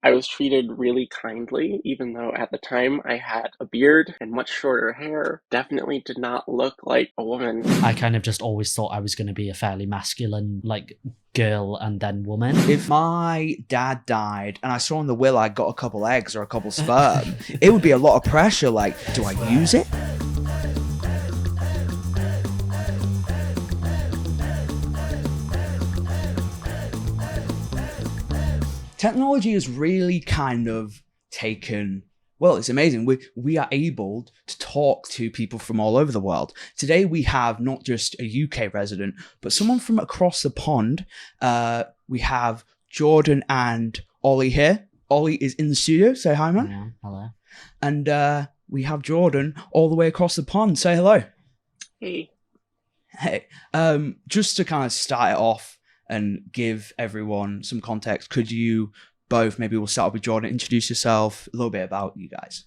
I was treated really kindly, even though at the time I had a beard and much shorter hair. Definitely did not look like a woman. I kind of just always thought I was going to be a fairly masculine, like, girl and then woman. If my dad died and I saw in the will I got a couple eggs or a couple sperm, it would be a lot of pressure. Like, do I use it? Technology has really kind of taken, well, it's amazing. We are able to talk to people from all over the world. Today we have not just a UK resident, but someone from across the pond. We have Jordan and Ollie here. Ollie is in the studio. Say hi, man. Yeah, hello. And we have Jordan all the way across the pond. Say hello. Hey. Hey. Just to kind of start it off and give everyone some context, could you both, maybe we'll start with Jordan, introduce yourself, a little bit about you guys.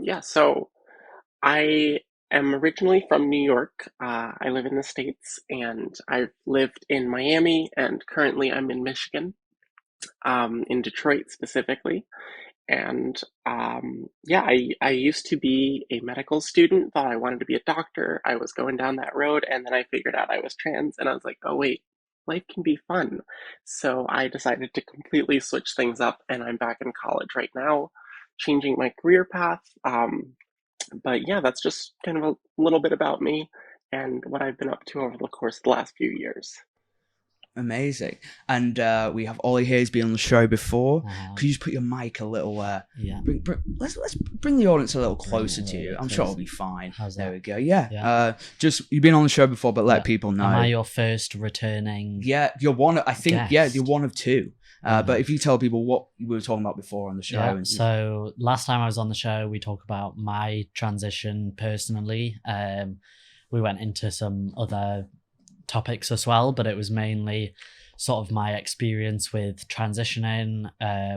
Yeah, so I am originally from New York. I live in the States and I've lived in Miami and currently I'm in Michigan, in Detroit specifically. And yeah, I used to be a medical student, thought I wanted to be a doctor. I was going down that road and then I figured out I was trans and I was like, oh wait, life can be fun. So I decided to completely switch things up and I'm back in college right now, changing my career path. But yeah, that's just kind of a little bit about me and what I've been up to over the course of the last few years. Amazing. And we have Ollie here, who's been on the show before. Uh-huh. Could you just put your mic a little, Yeah. let's bring the audience a little closer to you. I'm sure it'll be fine. There we go. Yeah. Just, you've been on the show before, but let people know. Am I your first returning? Yeah, you're one, I think, guest? you're one of two. But if you tell people what we were talking about before on the show. Yeah, so last time I was on the show, we talked about my transition personally. We went into some other topics as well, but it was mainly sort of my experience with transitioning,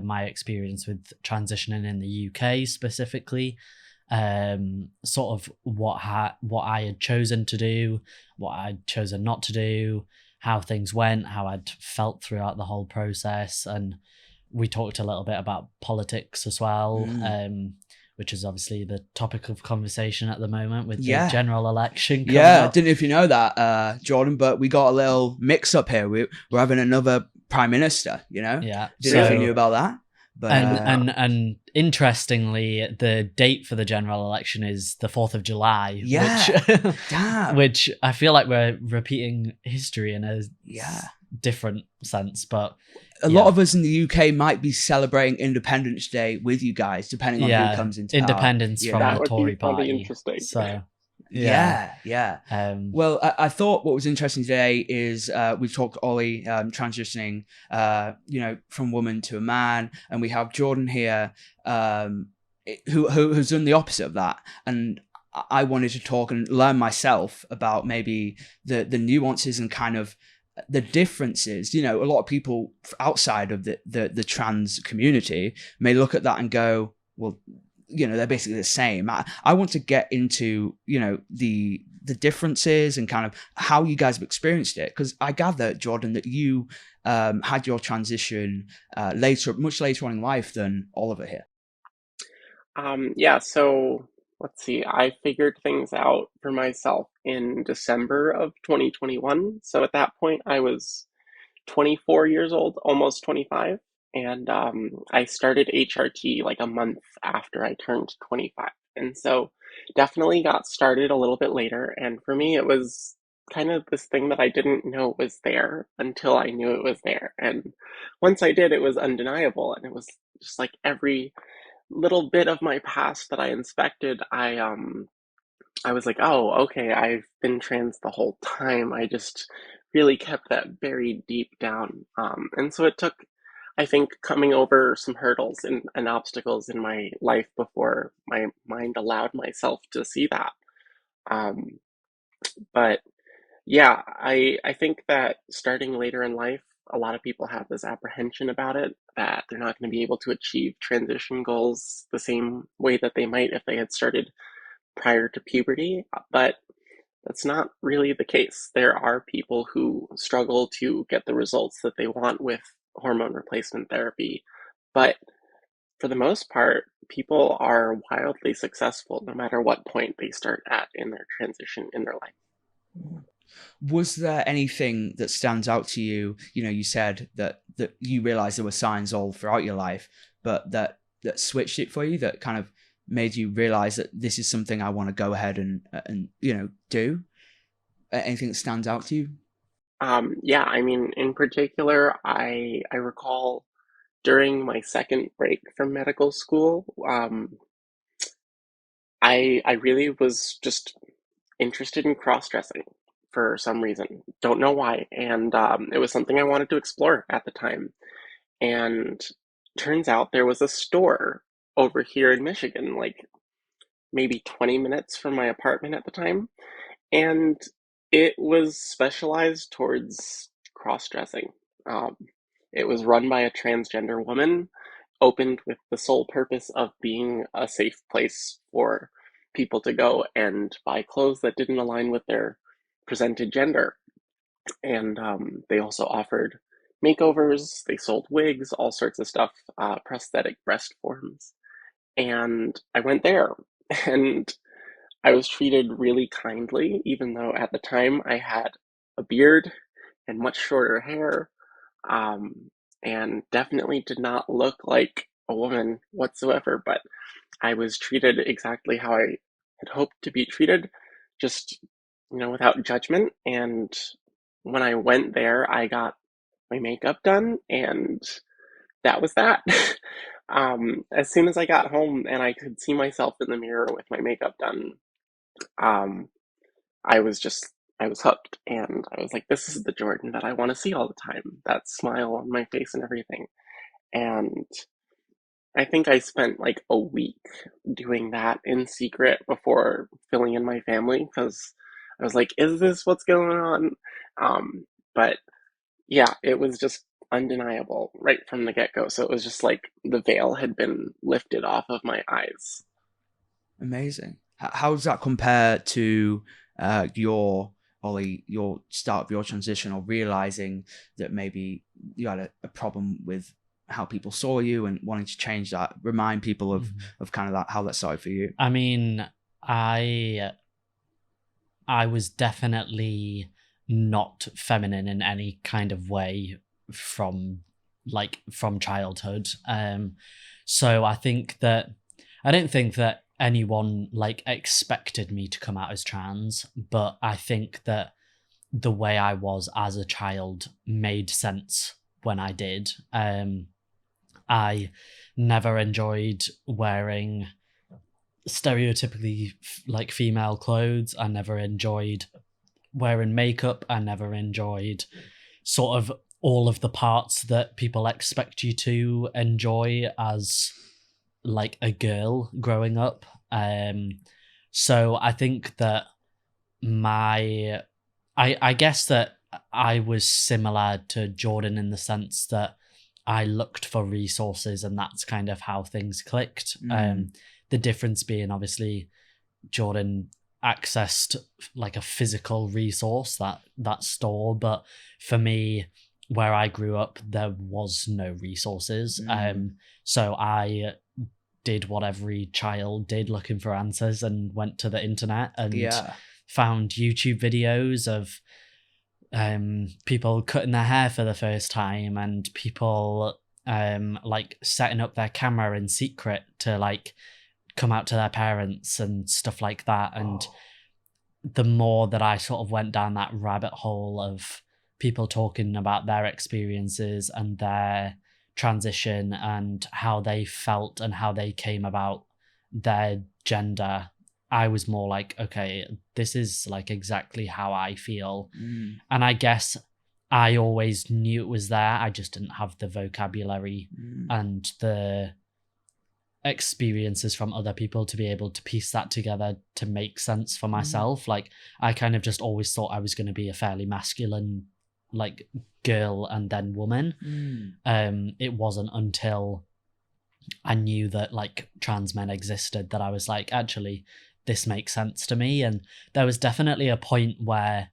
my experience with transitioning in the UK specifically, sort of what I had chosen to do, what I'd chosen not to do, how things went, how I'd felt throughout the whole process, and we talked a little bit about politics as well, which is obviously the topic of conversation at the moment with the general election coming I up. didn't know if you know that, Jordan, but we got a little mix-up here. We're having another prime minister, you know? Yeah. Didn't know if you knew about that. But, and interestingly, the date for the general election is the 4th of July. Yeah. Damn. Which I feel like we're repeating history in a different sense, but a lot of us in the UK might be celebrating Independence Day with you guys, depending on who comes into power. Independence from That the would Tory be really party. interesting. So yeah. Well, I thought what was interesting today is we've talked Ollie transitioning, from woman to a man, and we have Jordan here, who's done the opposite of that. And I wanted to talk and learn myself about maybe the nuances and kind of the differences. A lot of people outside of the trans community may look at that and go, well, they're basically the same. I want to get into, the differences and kind of how you guys have experienced it. Because I gather, Jordan, that you had your transition much later on in life than Oliver here. Yeah, so let's see. I figured things out for myself in December of 2021. So at that point, I was 24 years old, almost 25. And I started HRT like a month after I turned 25. And so definitely got started a little bit later. And for me, it was kind of this thing that I didn't know was there until I knew it was there. And once I did, it was undeniable. And it was just like every little bit of my past that I inspected, I was like, oh, okay, I've been trans the whole time. I just really kept that buried deep down. And so it took, I think, coming over some hurdles and obstacles in my life before my mind allowed myself to see that. Um, but yeah, I think that starting later in life, a lot of people have this apprehension about it, that they're not going to be able to achieve transition goals the same way that they might if they had started prior to puberty, but that's not really the case. There are people who struggle to get the results that they want with hormone replacement therapy But for the most part, people are wildly successful no matter what point they start at in their transition in their life. Was there anything that stands out to you? You know, you said that you realized there were signs all throughout your life, but that switched it for you, that kind of made you realize that this is something I want to go ahead and do. Anything that stands out to you? Yeah, I mean, in particular, I recall during my second break from medical school, I really was just interested in cross-dressing for some reason. Don't know why. And it was something I wanted to explore at the time. And turns out there was a store over here in Michigan, like maybe 20 minutes from my apartment at the time. And it was specialized towards cross-dressing. Um, it was run by a transgender woman, opened with the sole purpose of being a safe place for people to go and buy clothes that didn't align with their presented gender. And they also offered makeovers, they sold wigs, all sorts of stuff, prosthetic breast forms. And I went there and I was treated really kindly, even though at the time I had a beard and much shorter hair, um, and definitely did not look like a woman whatsoever. But I was treated exactly how I had hoped to be treated, just, without judgment. And when I went there, I got my makeup done, and that was that. As soon as I got home and I could see myself in the mirror with my makeup done, um, I was just, I was hooked. And I was like, this is the Jordan that I want to see all the time. That smile on my face and everything. And I think I spent like a week doing that in secret before filling in my family because I was like, is this what's going on? But yeah, it was just undeniable right from the get go. So it was just like the veil had been lifted off of my eyes. Amazing. How does that compare to your Ollie, your start of your transition, or realizing that maybe you had a problem with how people saw you and wanting to change that? Remind people of kind of that, how that started for you. I mean, I was definitely not feminine in any kind of way from childhood. So I don't think that anyone like expected me to come out as trans, but I think that the way I was as a child made sense when I did. I never enjoyed wearing stereotypically like female clothes. I never enjoyed wearing makeup. I never enjoyed sort of all of the parts that people expect you to enjoy as like a girl growing up. So I think that I guess that I was similar to Jordan in the sense that I looked for resources and that's kind of how things clicked. The difference being obviously Jordan accessed like a physical resource, that store, but for me, where I grew up, there was no resources. So I did what every child did, looking for answers, and went to the internet and found YouTube videos of people cutting their hair for the first time and people like setting up their camera in secret to like come out to their parents and stuff like that. And the more that I sort of went down that rabbit hole of people talking about their experiences and their transition and how they felt and how they came about their gender, I was more like, okay, this is like exactly how I feel. And I guess I always knew it was there. I just didn't have the vocabulary and the experiences from other people to be able to piece that together to make sense for myself. Like I kind of just always thought I was going to be a fairly masculine like girl and then woman. It wasn't until I knew that like trans men existed that I was like, actually, this makes sense to me. And there was definitely a point where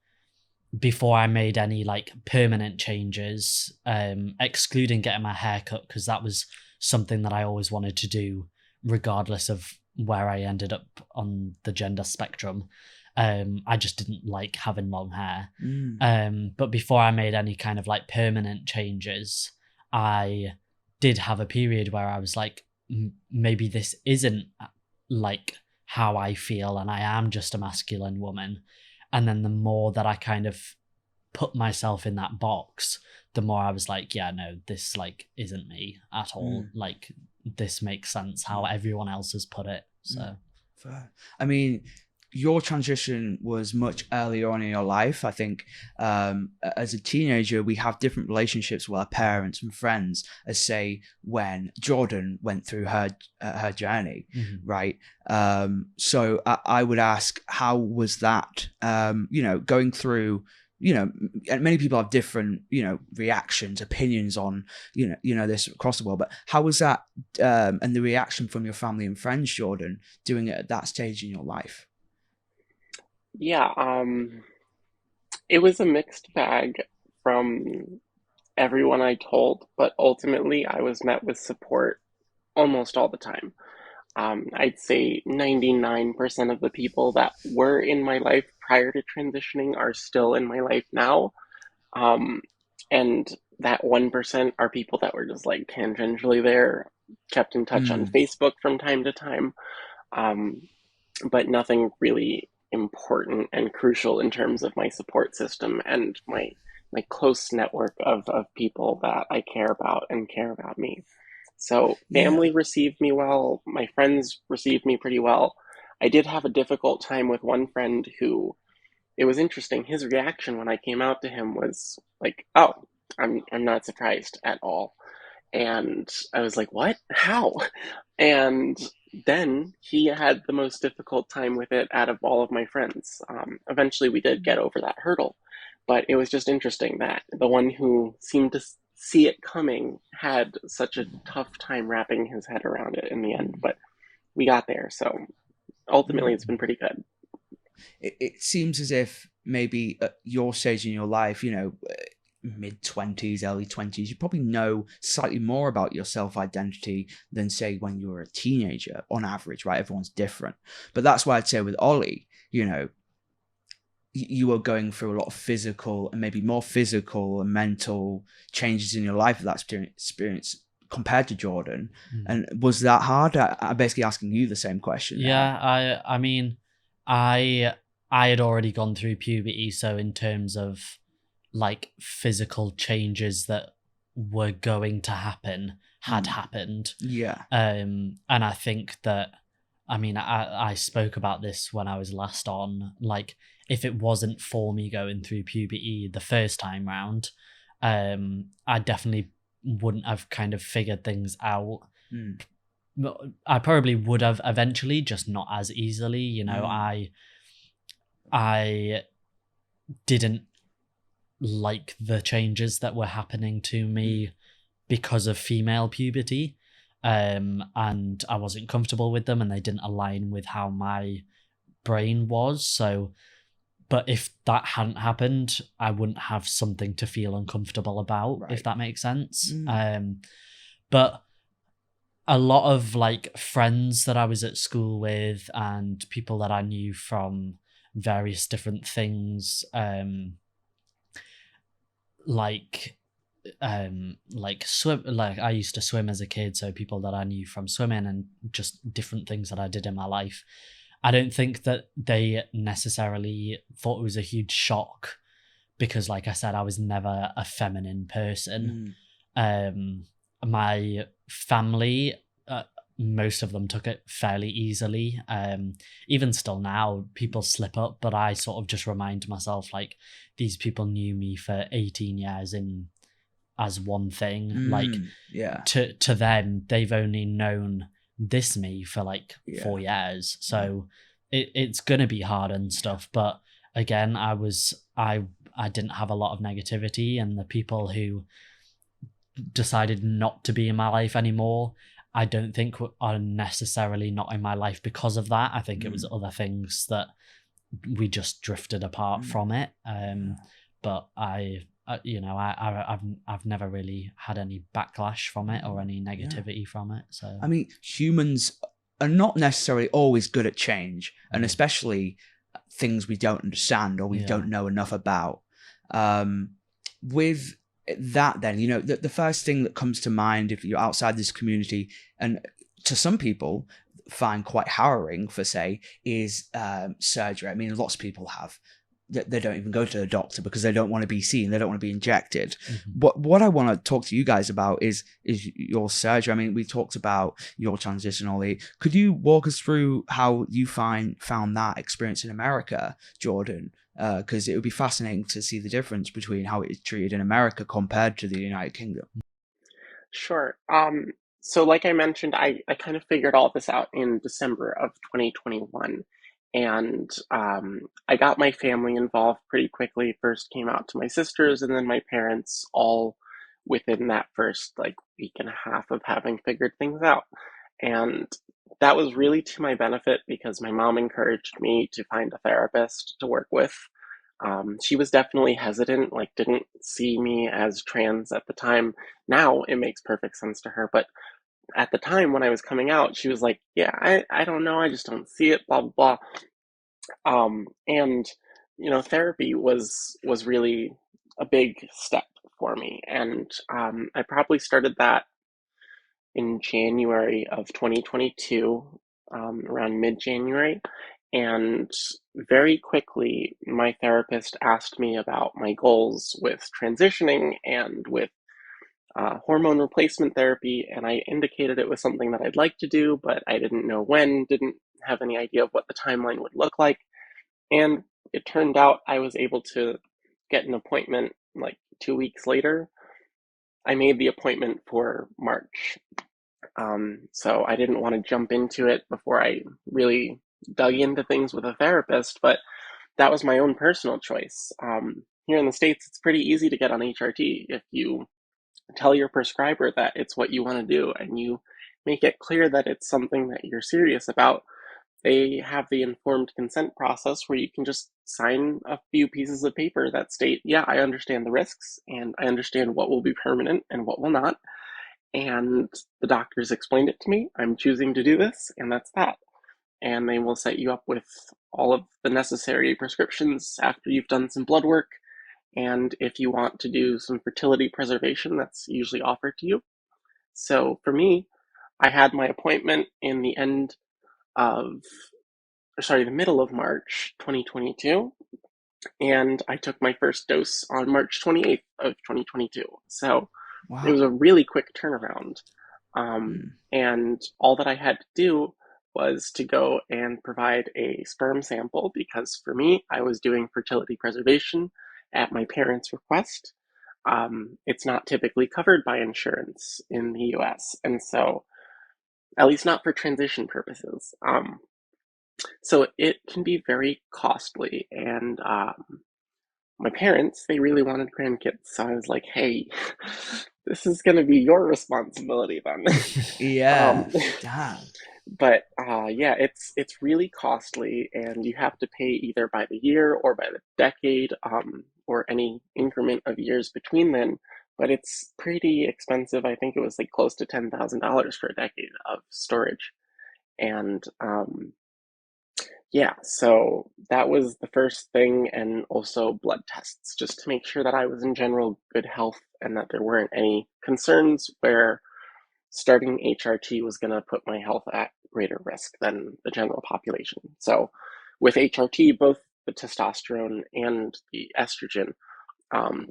before I made any like permanent changes, excluding getting my hair cut, because that was something that I always wanted to do, regardless of where I ended up on the gender spectrum. I just didn't like having long hair. But before I made any kind of like permanent changes, I did have a period where I was like, maybe this isn't like how I feel, and I am just a masculine woman. And then the more that I kind of put myself in that box, the more I was like, yeah, no, this like isn't me at all. Like, this makes sense how everyone else has put it. So fair. I mean, your transition was much earlier on in your life. I think as a teenager, we have different relationships with our parents and friends, as say when Jordan went through her journey, right? So I would ask, how was that? Going through. And many people have different, reactions, opinions on, this across the world. But how was that, and the reaction from your family and friends, Jordan, doing it at that stage in your life? Yeah, it was a mixed bag from everyone I told, but ultimately I was met with support almost all the time. I'd say 99% of the people that were in my life prior to transitioning are still in my life now. Um, and that 1% are people that were just like tangentially there, kept in touch on Facebook from time to time, um, but nothing really important and crucial in terms of my support system and my close network of people that I care about and care about me. So Yeah. family received me well, my friends received me pretty well. I did have a difficult time with one friend who, it was interesting. His reaction when I came out to him was like, "Oh, I'm not surprised at all." And I was like, "What? How?" And then he had the most difficult time with it out of all of my friends. Eventually, we did get over that hurdle, but it was just interesting that the one who seemed to see it coming had such a tough time wrapping his head around it in the end. But we got there, so ultimately, it's been pretty good. It seems as if maybe at your stage in your life, mid-20s, early 20s, you probably know slightly more about your self-identity than, say, when you were a teenager, on average, right? Everyone's different. But that's why I'd say with Ollie, you were going through a lot of physical and maybe more physical and mental changes in your life at that experience compared to Jordan. And was that hard? I'm basically asking you the same question. Yeah, I mean, I had already gone through puberty, so in terms of like physical changes that were going to happen had happened. Yeah. And I think that, I mean, I spoke about this when I was last on, like, if it wasn't for me going through puberty the first time round, I definitely wouldn't have kind of figured things out. I probably would have eventually, just not as easily. I didn't like the changes that were happening to me because of female puberty, and I wasn't comfortable with them, and they didn't align with how my brain was. So, but if that hadn't happened, I wouldn't have something to feel uncomfortable about, if that makes sense. But a lot of like friends that I was at school with and people that I knew from various different things, like swim, like I used to swim as a kid, so people that I knew from swimming and just different things that I did in my life, I don't think that they necessarily thought it was a huge shock, because like I said, I was never a feminine person. My family, most of them took it fairly easily. Even still now, people slip up, but I sort of just remind myself, like, these people knew me for 18 years as one thing. To them, they've only known this me for like 4 years. So it's gonna be hard and stuff. But again, I didn't have a lot of negativity, and the people who decided not to be in my life anymore, I don't think are necessarily not in my life because of that. I think it was other things that we just drifted apart from it. But I I've never really had any backlash from it or any Yeah. negativity from it. So I mean, humans are not necessarily always good at change, and mm, especially things we don't understand or we yeah, don't know enough about. Um, with that, then, the first thing that comes to mind if you're outside this community, and to some people find quite harrowing for say, is surgery. I mean, lots of people have. They don't even go to the doctor because they don't want to be seen. They don't want to be injected. mhm. What I want to talk to you guys about is your surgery. I mean, we talked about your transition, Ollie. Could you walk us through how you found that experience in America, Jordan? Because it would be fascinating to see the difference between how it is treated in America compared to the United Kingdom. Sure. So like I mentioned, I kind of figured all this out in December of 2021. And I got my family involved pretty quickly. First came out to my sisters and then my parents, all within that first like week and a half of having figured things out. And that was really to my benefit because my mom encouraged me to find a therapist to work with. She was definitely hesitant, like didn't see me as trans at the time. Now it makes perfect sense to her, but at the time when I was coming out, she was like, "Yeah, I don't know, I just don't see it, blah blah blah." And therapy was really a big step for me, and I probably started that in January of 2022, around mid-January. And very quickly, my therapist asked me about my goals with transitioning and with hormone replacement therapy. And I indicated it was something that I'd like to do, but I didn't know when, didn't have any idea of what the timeline would look like. And it turned out I was able to get an appointment like 2 weeks later. I made the appointment for March. So I didn't want to jump into it before I really dug into things with a therapist, but that was my own personal choice. Here in the States, it's pretty easy to get on HRT if you tell your prescriber that it's what you want to do and you make it clear that it's something that you're serious about. They have the informed consent process where you can just sign a few pieces of paper that state, yeah, I understand the risks and I understand what will be permanent and what will not, and the doctors explained it to me. I'm choosing to do this, and that's that. And they will set you up with all of the necessary prescriptions after you've done some blood work. And if you want to do some fertility preservation, that's usually offered to you. So for me, I had my appointment in of, the middle of March 2022, and I took my first dose on March 28th of 2022. So it was Wow. a really quick turnaround. Mm. And all that I had to do was to go and provide a sperm sample because for me, I was doing fertility preservation at my parents' request. It's not typically covered by insurance in the US, and so, at least not for transition purposes. So it can be very costly, and my parents, they really wanted grandkids, so I was like, hey, this is going to be your responsibility then. Yeah. um, Damn. but yeah, it's really costly, and you have to pay either by the year or by the decade, or any increment of years between then. But it's pretty expensive. I think it was like close to $10,000 for a decade of storage, and yeah, so that was the first thing, and also blood tests, just to make sure that I was in general good health and that there weren't any concerns where starting HRT was going to put my health at greater risk than the general population. So, with HRT, both the testosterone and the estrogen, um,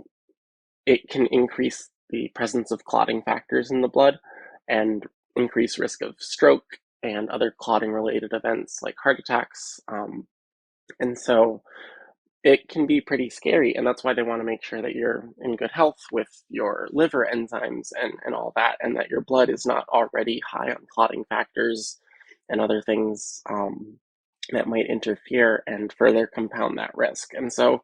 it can increase the presence of clotting factors in the blood and increase risk of stroke and other clotting related events like heart attacks. And so it can be pretty scary, and that's why they want to make sure that you're in good health with your liver enzymes and all that, and that your blood is not already high on clotting factors and other things that might interfere and further compound that risk. And so,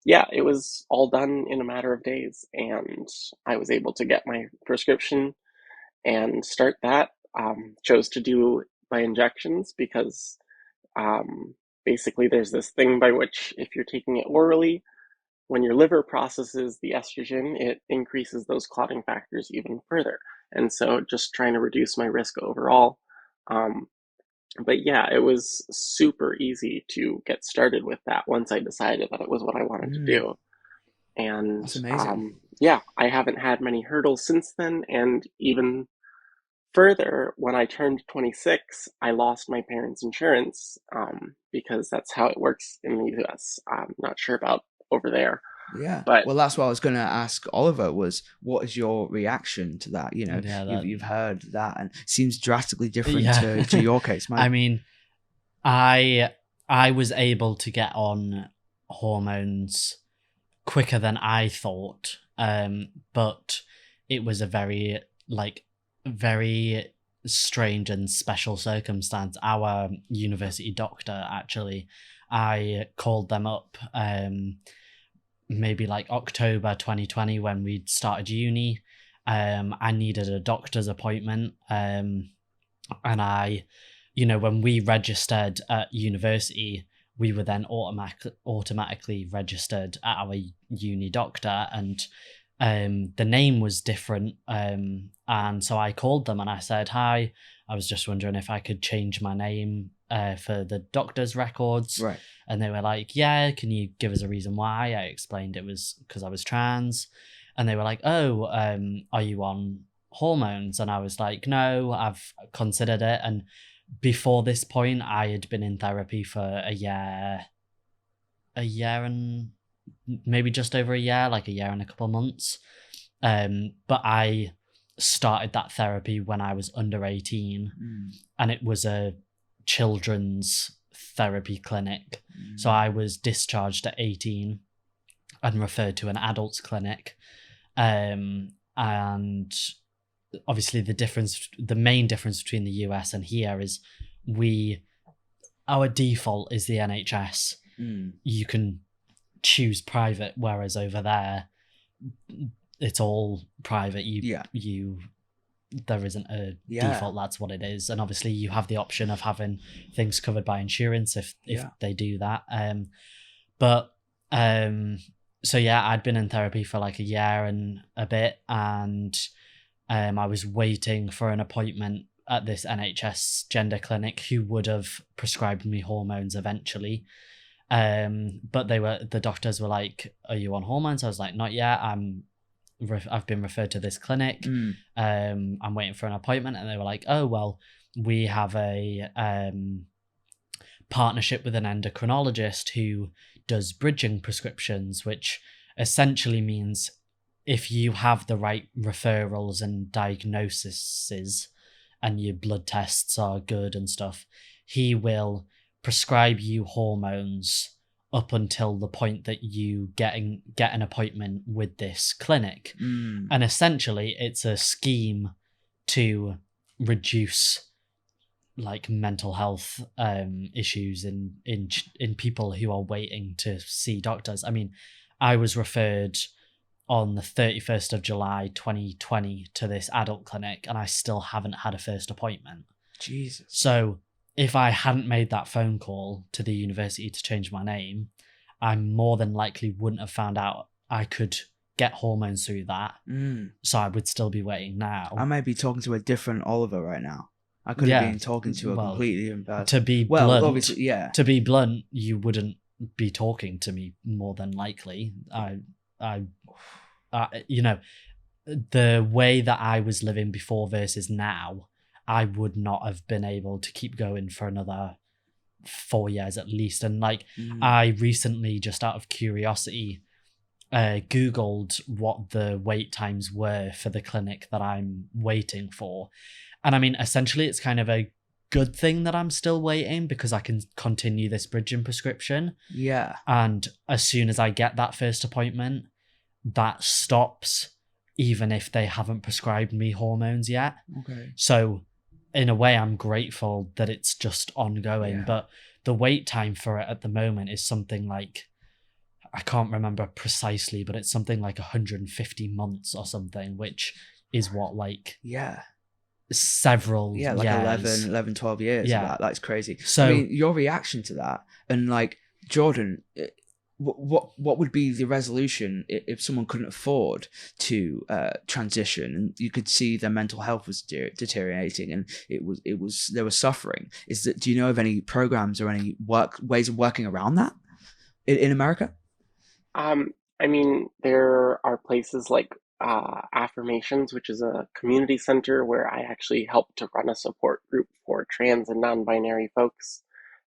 yeah, it was all done in a matter of days, and I was able to get my prescription and start that. Chose to do by injections because um, basically there's this thing by which if you're taking it orally, when your liver processes the estrogen, it increases those clotting factors even further. And so just trying to reduce my risk overall. Um, but yeah, it was super easy to get started with that once I decided that it was what I wanted to Mm, do. And that's amazing. yeah, I haven't had many hurdles since then. And even further, when I turned 26, I lost my parents' insurance because that's how it works in the US. I'm not sure about over there. Yeah. But Well, that's what I was going to ask Oliver was what is your reaction to that? Yeah, You've heard that and it seems drastically different yeah. to your case. I mean, I was able to get on hormones quicker than I thought, but it was a very strange and special circumstance. Our university doctor, actually, I called them up maybe like October 2020 when we'd started uni. I needed a doctor's appointment, and I, when we registered at university, we were then automatically registered at our uni doctor, and the name was different. And so I called them and I said, "Hi, I was just wondering if I could change my name for the doctor's records." right. And they were like, "Yeah, can you give us a reason why?" I explained it was because I was trans. And they were like, "Oh, are you on hormones?" And I was like, "No, I've considered it." And before this point, I had been in therapy for a year and maybe just over a year, like a year and a couple of months. But I started that therapy when I was under 18, and it was a children's therapy clinic. So I was discharged at 18 and referred to an adults clinic. And obviously the main difference between the US and here is our default is the NHS. You can choose private, whereas over there it's all private. There isn't a default, that's what it is. And obviously you have the option of having things covered by insurance if they do that. So yeah, I'd been in therapy for like a year and a bit, and I was waiting for an appointment at this NHS gender clinic who would have prescribed me hormones eventually. But the doctors were like, "Are you on hormones?" I was like, "Not yet. I've been referred to this clinic. I'm waiting for an appointment." And they were like, "Oh, well, we have a partnership with an endocrinologist who does bridging prescriptions," which essentially means if you have the right referrals and diagnoses and your blood tests are good and stuff, he will prescribe you hormones up until the point that you get an appointment with this clinic. And essentially it's a scheme to reduce like mental health issues in people who are waiting to see doctors. I mean, I was referred on the 31st of July 2020 to this adult clinic, and I still haven't had a first appointment. Jesus. So if I hadn't made that phone call to the university to change my name, I more than likely wouldn't have found out I could get hormones through that. So I would still be waiting now. I might be talking to a different Oliver right now. I could have been talking to a completely different person. To be blunt, you wouldn't be talking to me more than likely. The way that I was living before versus now, I would not have been able to keep going for another 4 years at least. And I recently, just out of curiosity, Googled what the wait times were for the clinic that I'm waiting for. And I mean, essentially it's kind of a good thing that I'm still waiting because I can continue this bridging prescription. Yeah. And as soon as I get that first appointment, that stops, even if they haven't prescribed me hormones yet. Okay. So in a way, I'm grateful that it's just ongoing. But the wait time for it at the moment is something like, I can't remember precisely, but it's something like 150 months or something, which is what, several like years. 11 12 years. That's crazy. So I mean, your reaction to that, and Jordan, what would be the resolution if someone couldn't afford to transition, and you could see their mental health was deteriorating, and they were suffering? Do you know of any programs or any ways of working around that in America? I mean, there are places like Affirmations, which is a community center where I actually help to run a support group for trans and non-binary folks.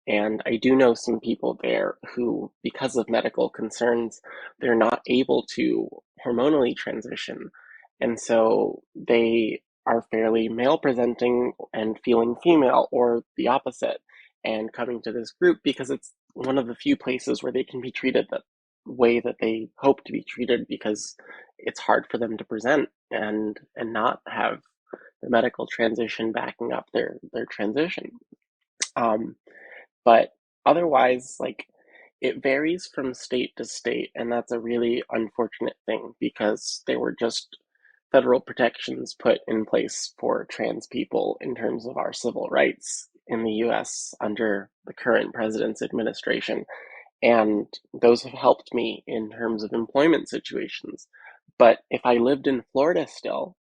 And I do know some people there who, because of medical concerns, they're not able to hormonally transition. And so they are fairly male presenting and feeling female or the opposite, and coming to this group because it's one of the few places where they can be treated the way that they hope to be treated, because it's hard for them to present and not have the medical transition backing up their transition. Um, but otherwise, like, it varies from state to state, and that's a really unfortunate thing because there were just federal protections put in place for trans people in terms of our civil rights in the US under the current president's administration. And those have helped me in terms of employment situations. But if I lived in Florida still,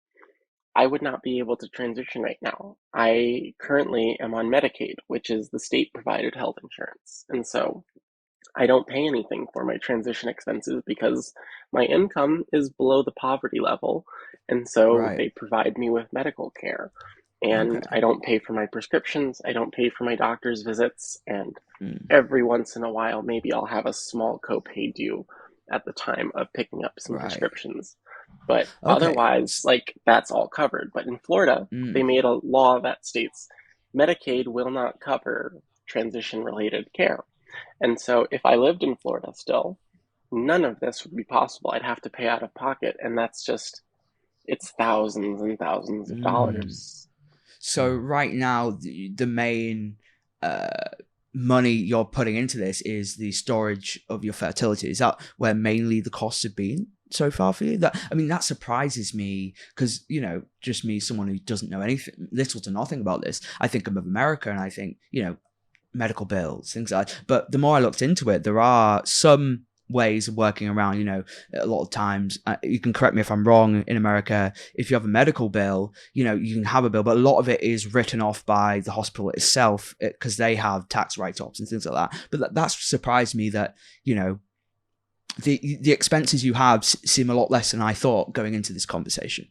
I would not be able to transition right now. I currently am on Medicaid, which is the state provided health insurance. And so I don't pay anything for my transition expenses because my income is below the poverty level. And so Right. they provide me with medical care. And I Okay. don't pay for my prescriptions. I don't pay for my doctor's visits. And Mm. every once in a while, maybe I'll have a small copay due at the time of picking up some Right. prescriptions. But Okay. otherwise, like, that's all covered. But in Florida, they Mm. made a law that states Medicaid will not cover transition related care. And so if I lived in Florida still, none of this would be possible. I'd have to pay out of pocket. And that's just, it's thousands and thousands of Mm. dollars. So right now, the main uh, money you're putting into this is the storage of your fertility. Is that where mainly the costs have been so far for you? That surprises me because, just me, someone who doesn't know anything, little to nothing about this. I think of America and I think, medical bills, things like that. But the more I looked into it, there are some ways of working around. A lot of times, you can correct me if I'm wrong, in America, if you have a medical bill, you can have a bill, but a lot of it is written off by the hospital itself because they have tax write-offs and things like that. But that's surprised me that, the expenses you have seem a lot less than I thought going into this conversation.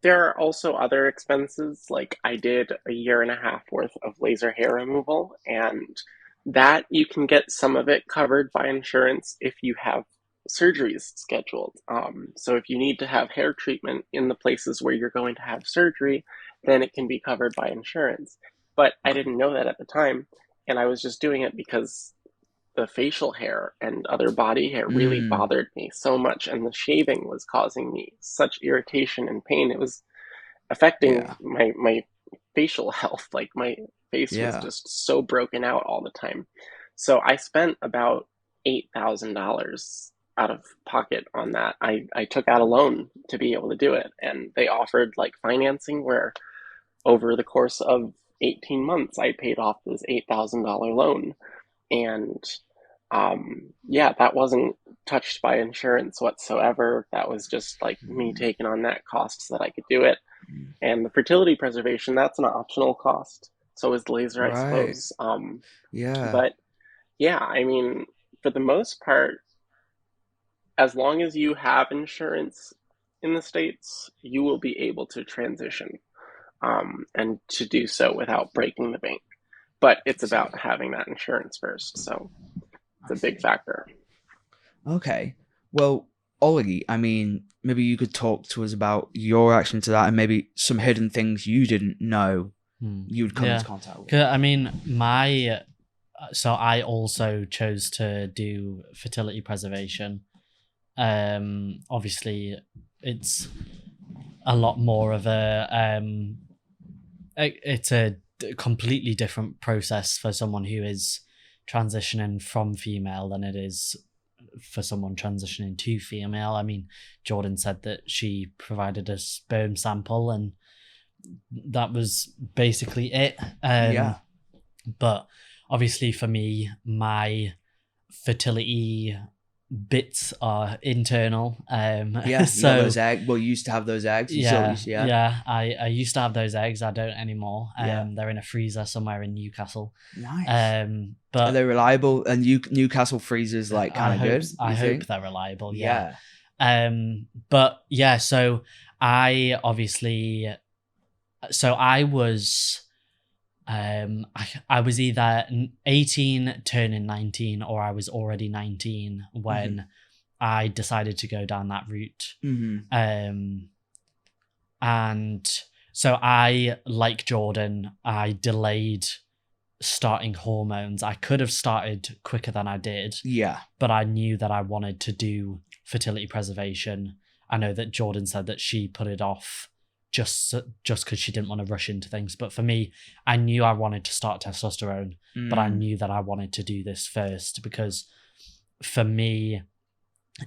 There are also other expenses, like I did a year and a half worth of laser hair removal, and that you can get some of it covered by insurance if you have surgeries scheduled. So if you need to have hair treatment in the places where you're going to have surgery, then it can be covered by insurance. But I Okay. didn't know that at the time, and I was just doing it because the facial hair and other body hair really Mm, bothered me so much, and the shaving was causing me such irritation and pain. It was affecting yeah. my facial health. Like, my face was Yeah. just so broken out all the time. So I spent about $8,000 out of pocket on that. I took out a loan to be able to do it, and they offered like financing where over the course of 18 months I paid off this $8,000 loan. And yeah, that wasn't touched by insurance whatsoever. That was just like me Mm, taking on that cost so that I could do it. mm. And the fertility preservation, that's an optional cost. So is the laser, I Right. suppose. Yeah. But yeah, I mean, for the most part, as long as you have insurance in the States, you will be able to transition, and to do so without breaking the bank. But I it's see. about having that insurance first. So it's I a big see. factor. Okay. Well, Ollie, maybe you could talk to us about your reaction to that and maybe some hidden things you didn't know you would come into Yeah. contact with. 'Cause, I mean, so I also chose to do fertility preservation. Obviously, it's a lot more of it's a completely different process for someone who is transitioning from female than it is for someone transitioning to female. I mean, Jordan said that she provided a sperm sample and that was basically it. Yeah. But obviously for me, my fertility bits are internal. Yeah, so those eggs. Well, you used to have those eggs. I used to have those eggs. I don't anymore. They're in a freezer somewhere in Newcastle. Nice. But are they reliable? And Newcastle freezers like kind of good. I hope they're reliable. Yeah. But yeah, so I obviously, so I was. I was either 18 turning 19 or I was already 19 when I decided to go down that route. And so I, like Jordan, I delayed starting hormones. I could have started quicker than I did. Yeah. But I knew that I wanted to do fertility preservation. I know that Jordan said that she put it off just because she didn't want to rush into things. But for me, I knew I wanted to start testosterone, but I knew that I wanted to do this first, because for me,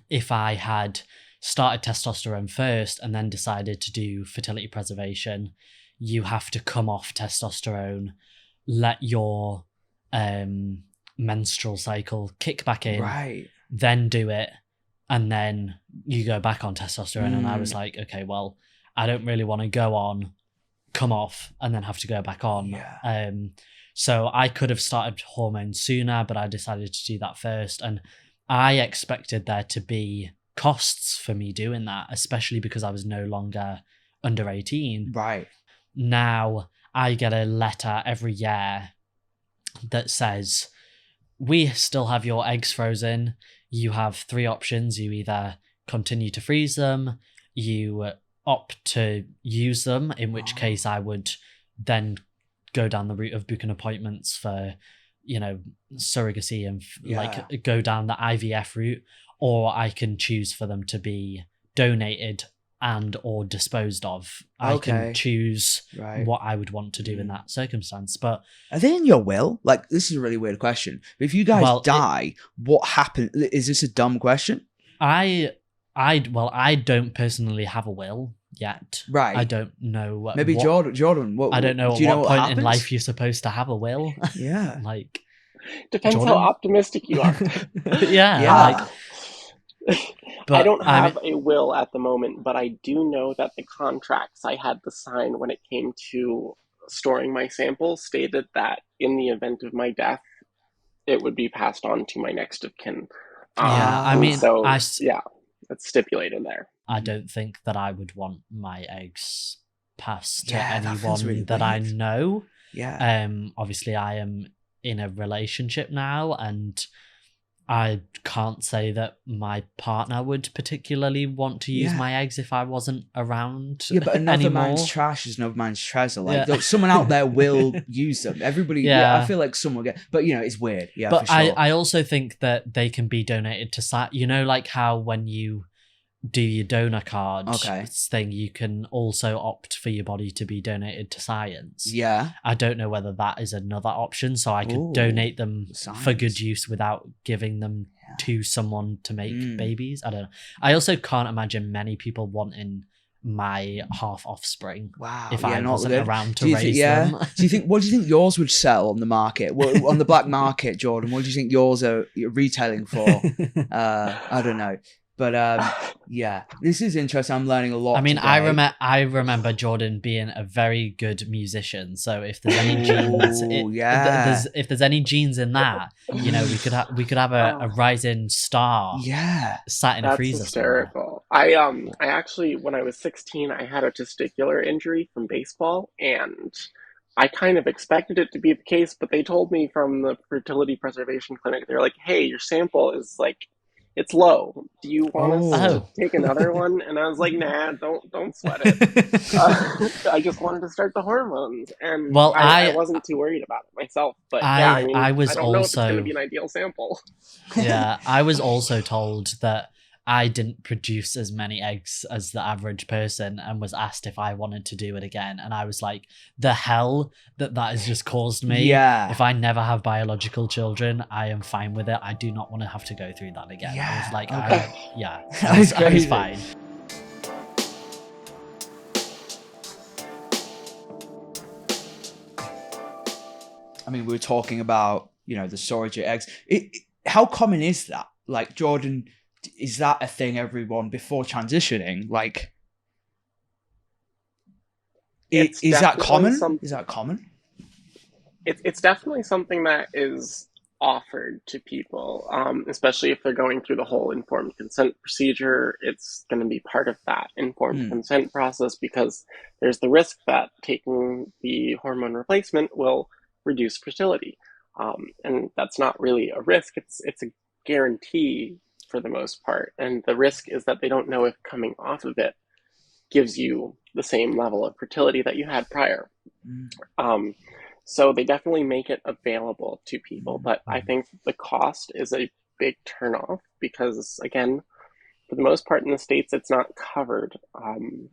if I had started testosterone first and then decided to do fertility preservation, you have to come off testosterone, let your menstrual cycle kick back in, then do it, and then you go back on testosterone. And I was like, okay, well, I don't really want to go on, come off, and then have to go back on. So I could have started hormones sooner, but I decided to do that first. And I expected there to be costs for me doing that, especially because I was no longer under 18. Right. Now I get a letter every year that says, we still have your eggs frozen. You have 3 options. You either continue to freeze them, you opt to use them, in which case I would then go down the route of booking appointments for, surrogacy and like go down the IVF route, or I can choose for them to be donated and or disposed of. I can choose what I would want to do in that circumstance. But are they in your will? Like, this is a really weird question. But if you guys die, what happens? Is this a dumb question? I don't personally have a will yet. Right. I don't know. Maybe Jordan. I don't know at what point in life you're supposed to have a will. Yeah. Like, depends Jordan? How optimistic you are. yeah. But I don't have a will at the moment, but I do know that the contracts I had to sign when it came to storing my sample stated that in the event of my death, it would be passed on to my next of kin. It's stipulated there. I don't think that I would want my eggs passed to anyone that I know. Yeah. Obviously, I am in a relationship now, and I can't say that my partner would particularly want to use my eggs if I wasn't around. Yeah, but another anymore. Man's trash is another man's treasure. Like, someone out there will use them. Everybody, I feel like someone will get, but it's weird. Yeah, but for sure. I also think that they can be donated to like how when you do your donor card thing, you can also opt for your body to be donated to science. Yeah. I don't know whether that is another option, so I could donate them for good use without giving them to someone to make babies. I don't know. I also can't imagine many people wanting my half offspring. Wow. If I wasn't around to raise them. What do you think yours would sell on the market? On the black market, Jordan? What do you think yours are retailing for? I don't know. But this is interesting. I'm learning a lot. I mean, today. I remember Jordan being a very good musician. So if there's any genes, if there's any genes in that, we could have a rising star. Yeah, sat in a freezer. That's hysterical. I actually, when I was 16, I had a testicular injury from baseball, and I kind of expected it to be the case, but they told me from the fertility preservation clinic, they're like, "Hey, your sample is like, it's low. Do you want us to take another one?" And I was like, "Nah, don't sweat it." I just wanted to start the hormones, and I wasn't too worried about it myself. But I don't know if it's going to be an ideal sample. Yeah, I was also told that I didn't produce as many eggs as the average person, and was asked if I wanted to do it again. And I was like, the hell that has just caused me. Yeah. If I never have biological children, I am fine with it. I do not want to have to go through that again. Yeah. I was like, I was fine. I mean, we were talking about, the storage of eggs. How common is that? like Jordan, is that a thing everyone before transitioning? Like, It's is that definitely common? some Is that common? it's definitely something that is offered to people, especially if they're going through the whole informed consent procedure. It's going to be part of that informed Mm, consent process because there's the risk that taking the hormone replacement will reduce fertility, and that's not really a risk. It's a guarantee for the most part, and the risk is that they don't know if coming off of it gives you the same level of fertility that you had prior. mm, Um, so they definitely make it available to people, mm, but I think the cost is a big turnoff because, again, for the most part in the States, it's not covered.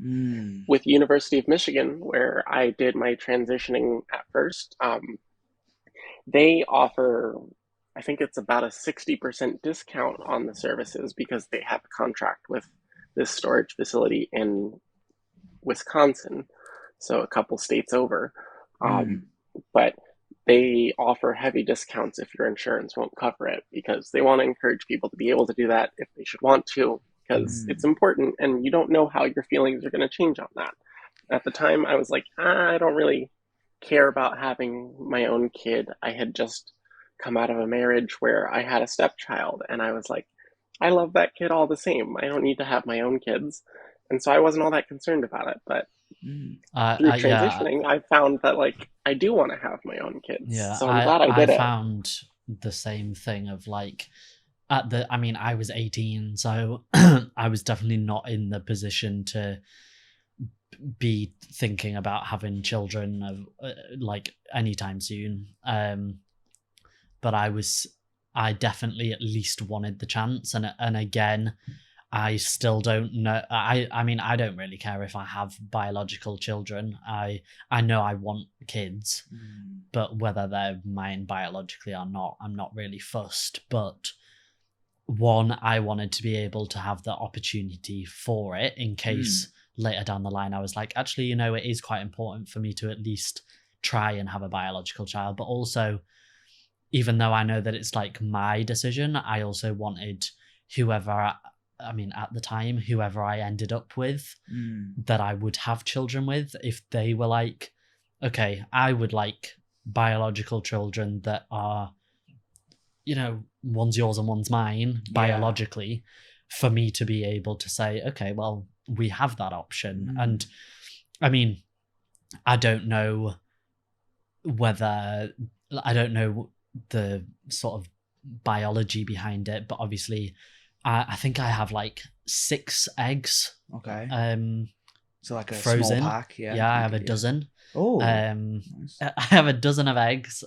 mm. With University of Michigan, where I did my transitioning at first, they offer, I think it's about a 60% discount on the services because they have a contract with this storage facility in Wisconsin, so a couple states over. Um, Mm, but they offer heavy discounts if your insurance won't cover it because they want to encourage people to be able to do that if they should want to, because it's mm, important and you don't know how your feelings are going to change on that. At the time, I was like, I don't really care about having my own kid. I had just come out of a marriage where I had a stepchild, and I was like, I love that kid all the same. I don't need to have my own kids. And so I wasn't all that concerned about it. But mm. through Yeah, transitioning, I found that like I do want to have my own kids. yeah. So I'm glad I I did it. found the same thing of like I mean, I was 18, so I was definitely not in the position to be thinking about having children of like anytime soon. But I definitely at least wanted the chance, and again, I still don't know. I mean, I don't really care if I have biological children. I know I want kids, Mm, but whether they're mine biologically or not, I'm not really fussed. But one, I wanted to be able to have the opportunity for it in mm, case later down the line I was like, actually, it is quite important for me to at least try and have a biological child. But also, even though I know that it's like my decision, I also wanted whoever, I mean, at the time, whoever I ended up with, mm. that I would have children with, if they were like, okay, I would like biological children that are, one's yours and one's mine Yeah. biologically, for me to be able to say, okay, well, we have that option. And Mm, I mean, I don't know whether, I don't know the sort of biology behind it, but obviously, I think I have like 6 eggs okay. So like a small frozen. pack, yeah. Yeah, I You have a could, yeah. dozen. Oh, Um, nice. I have a dozen of eggs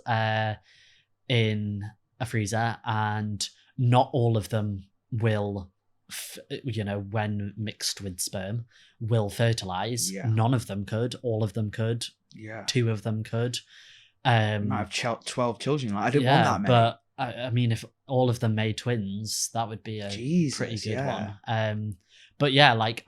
in a freezer, and not all of them will, when mixed with sperm, will fertilize. Yeah, None of them could. All of them could. yeah. Two of them could. You might have 12 children. Like, I didn't want Yeah, that many. but I mean, if all of them made twins, that would be a pretty Jesus, good yeah. one. But yeah, like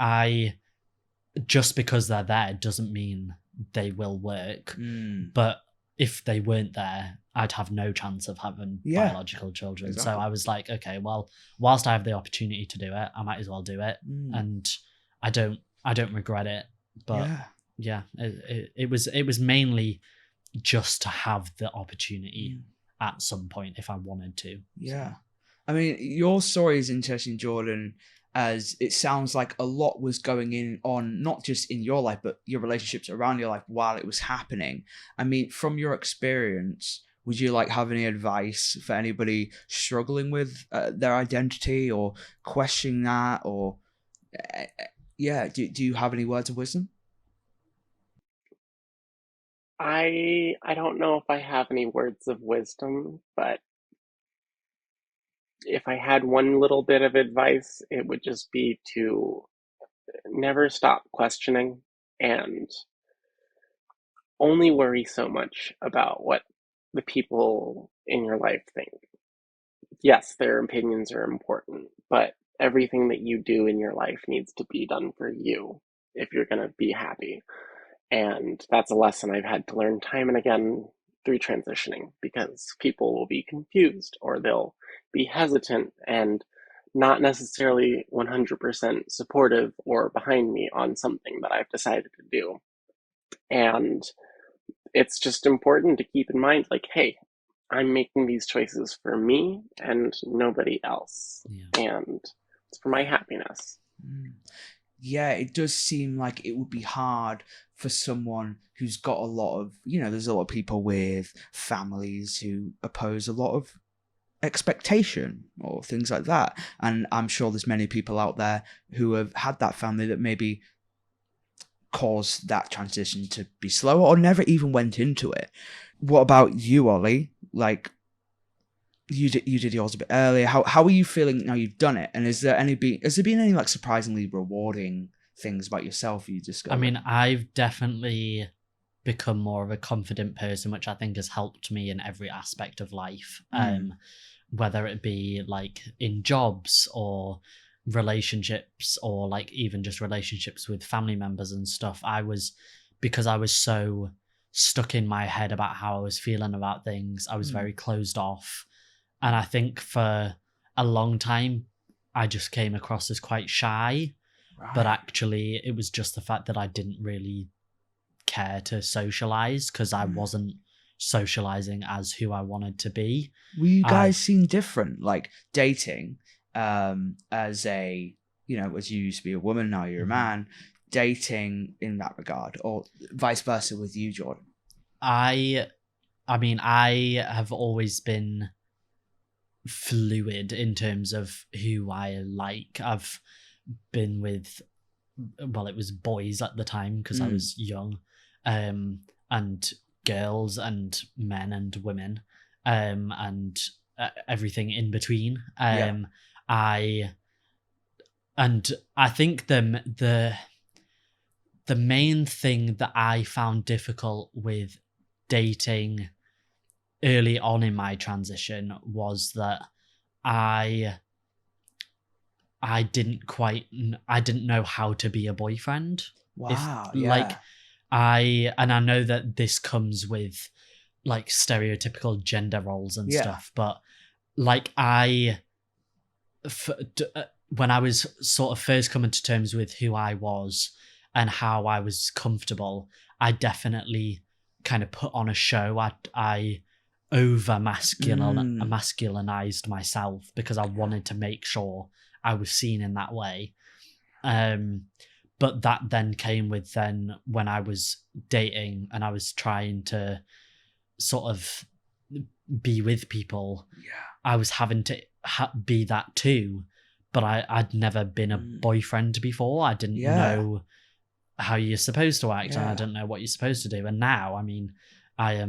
just because they're there doesn't mean they will work. Mm, But if they weren't there, I'd have no chance of having yeah, biological children. So exactly. I was like, okay, well, whilst I have the opportunity to do it, I might as well do it. Mm, And I don't regret it. But yeah. yeah, it was mainly just to have the opportunity Mm, at some point if I wanted to. So. yeah. I mean, your story is interesting, Jordan, as it sounds like a lot was going on, not just in your life, but your relationships around your life while it was happening. I mean, from your experience, would you like have any advice for anybody struggling with their identity or questioning that, or uh, yeah, do you have any words of wisdom? I don't know if I have any words of wisdom, but if I had one little bit of advice, it would just be to never stop questioning and only worry so much about what the people in your life think. Yes, their opinions are important, but everything that you do in your life needs to be done for you if you're going to be happy. And that's a lesson I've had to learn time and again through transitioning because people will be confused or they'll be hesitant and not necessarily 100% supportive or behind me on something that I've decided to do. And it's just important to keep in mind, like, hey, I'm making these choices for me and nobody else. Yeah. And it's for my happiness. Yeah, it does seem like it would be hard for someone who's got a lot of, there's a lot of people with families who oppose a lot of expectation or things like that. And I'm sure there's many people out there who have had that family that maybe caused that transition to be slower or never even went into it. What about you, Ollie? Like, you did yours a bit earlier. How are you feeling now you've done it? And has there been any like surprisingly rewarding things about yourself you discovered? I mean, I've definitely become more of a confident person, which I think has helped me in every aspect of life. Whether it be like in jobs or relationships or like even just relationships with family members and stuff. Because I was so stuck in my head about how I was feeling about things, I was very closed off. And I think for a long time, I just came across as quite shy. Right. But actually, it was just the fact that I didn't really care to socialize because I wasn't socializing as who I wanted to be. Were you guys seem different? Like dating as a, as you used to be a woman, now you're a man, dating in that regard, or vice versa with you, Jordan? I mean, I have always been fluid in terms of who I like. I've been with, well, it was boys at the time because I was young, and girls and men and women, and everything in between. I think the main thing that I found difficult with dating early on in my transition was that I didn't know how to be a boyfriend. Wow. I know that this comes with like stereotypical gender roles and stuff, but like when I was sort of first coming to terms with who I was and how I was comfortable, I definitely kind of put on a show. I over masculinized myself because I wanted to make sure I was seen in that way. But that then came with when I was dating and I was trying to sort of be with people, I was having to be that too. But I'd never been a boyfriend before. I didn't know how you're supposed to act, and I didn't know what you're supposed to do. And now, I mean, I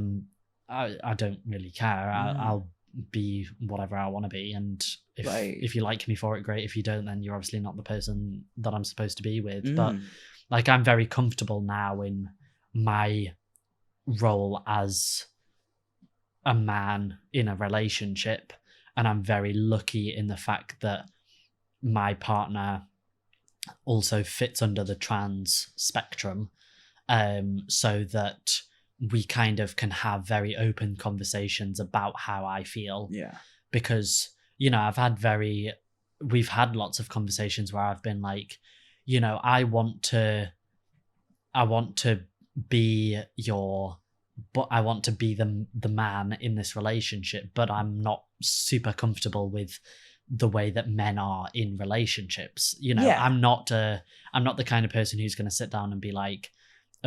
don't really care. I'll be whatever I want to be, and if you like me for it, great. If you don't, then you're obviously not the person that I'm supposed to be with. But like, I'm very comfortable now in my role as a man in a relationship, and I'm very lucky in the fact that my partner also fits under the trans spectrum, so that we kind of can have very open conversations about how I feel. Because, we've had lots of conversations where I've been like, I want to be the man in this relationship, but I'm not super comfortable with the way that men are in relationships. I'm not the kind of person who's going to sit down and be like,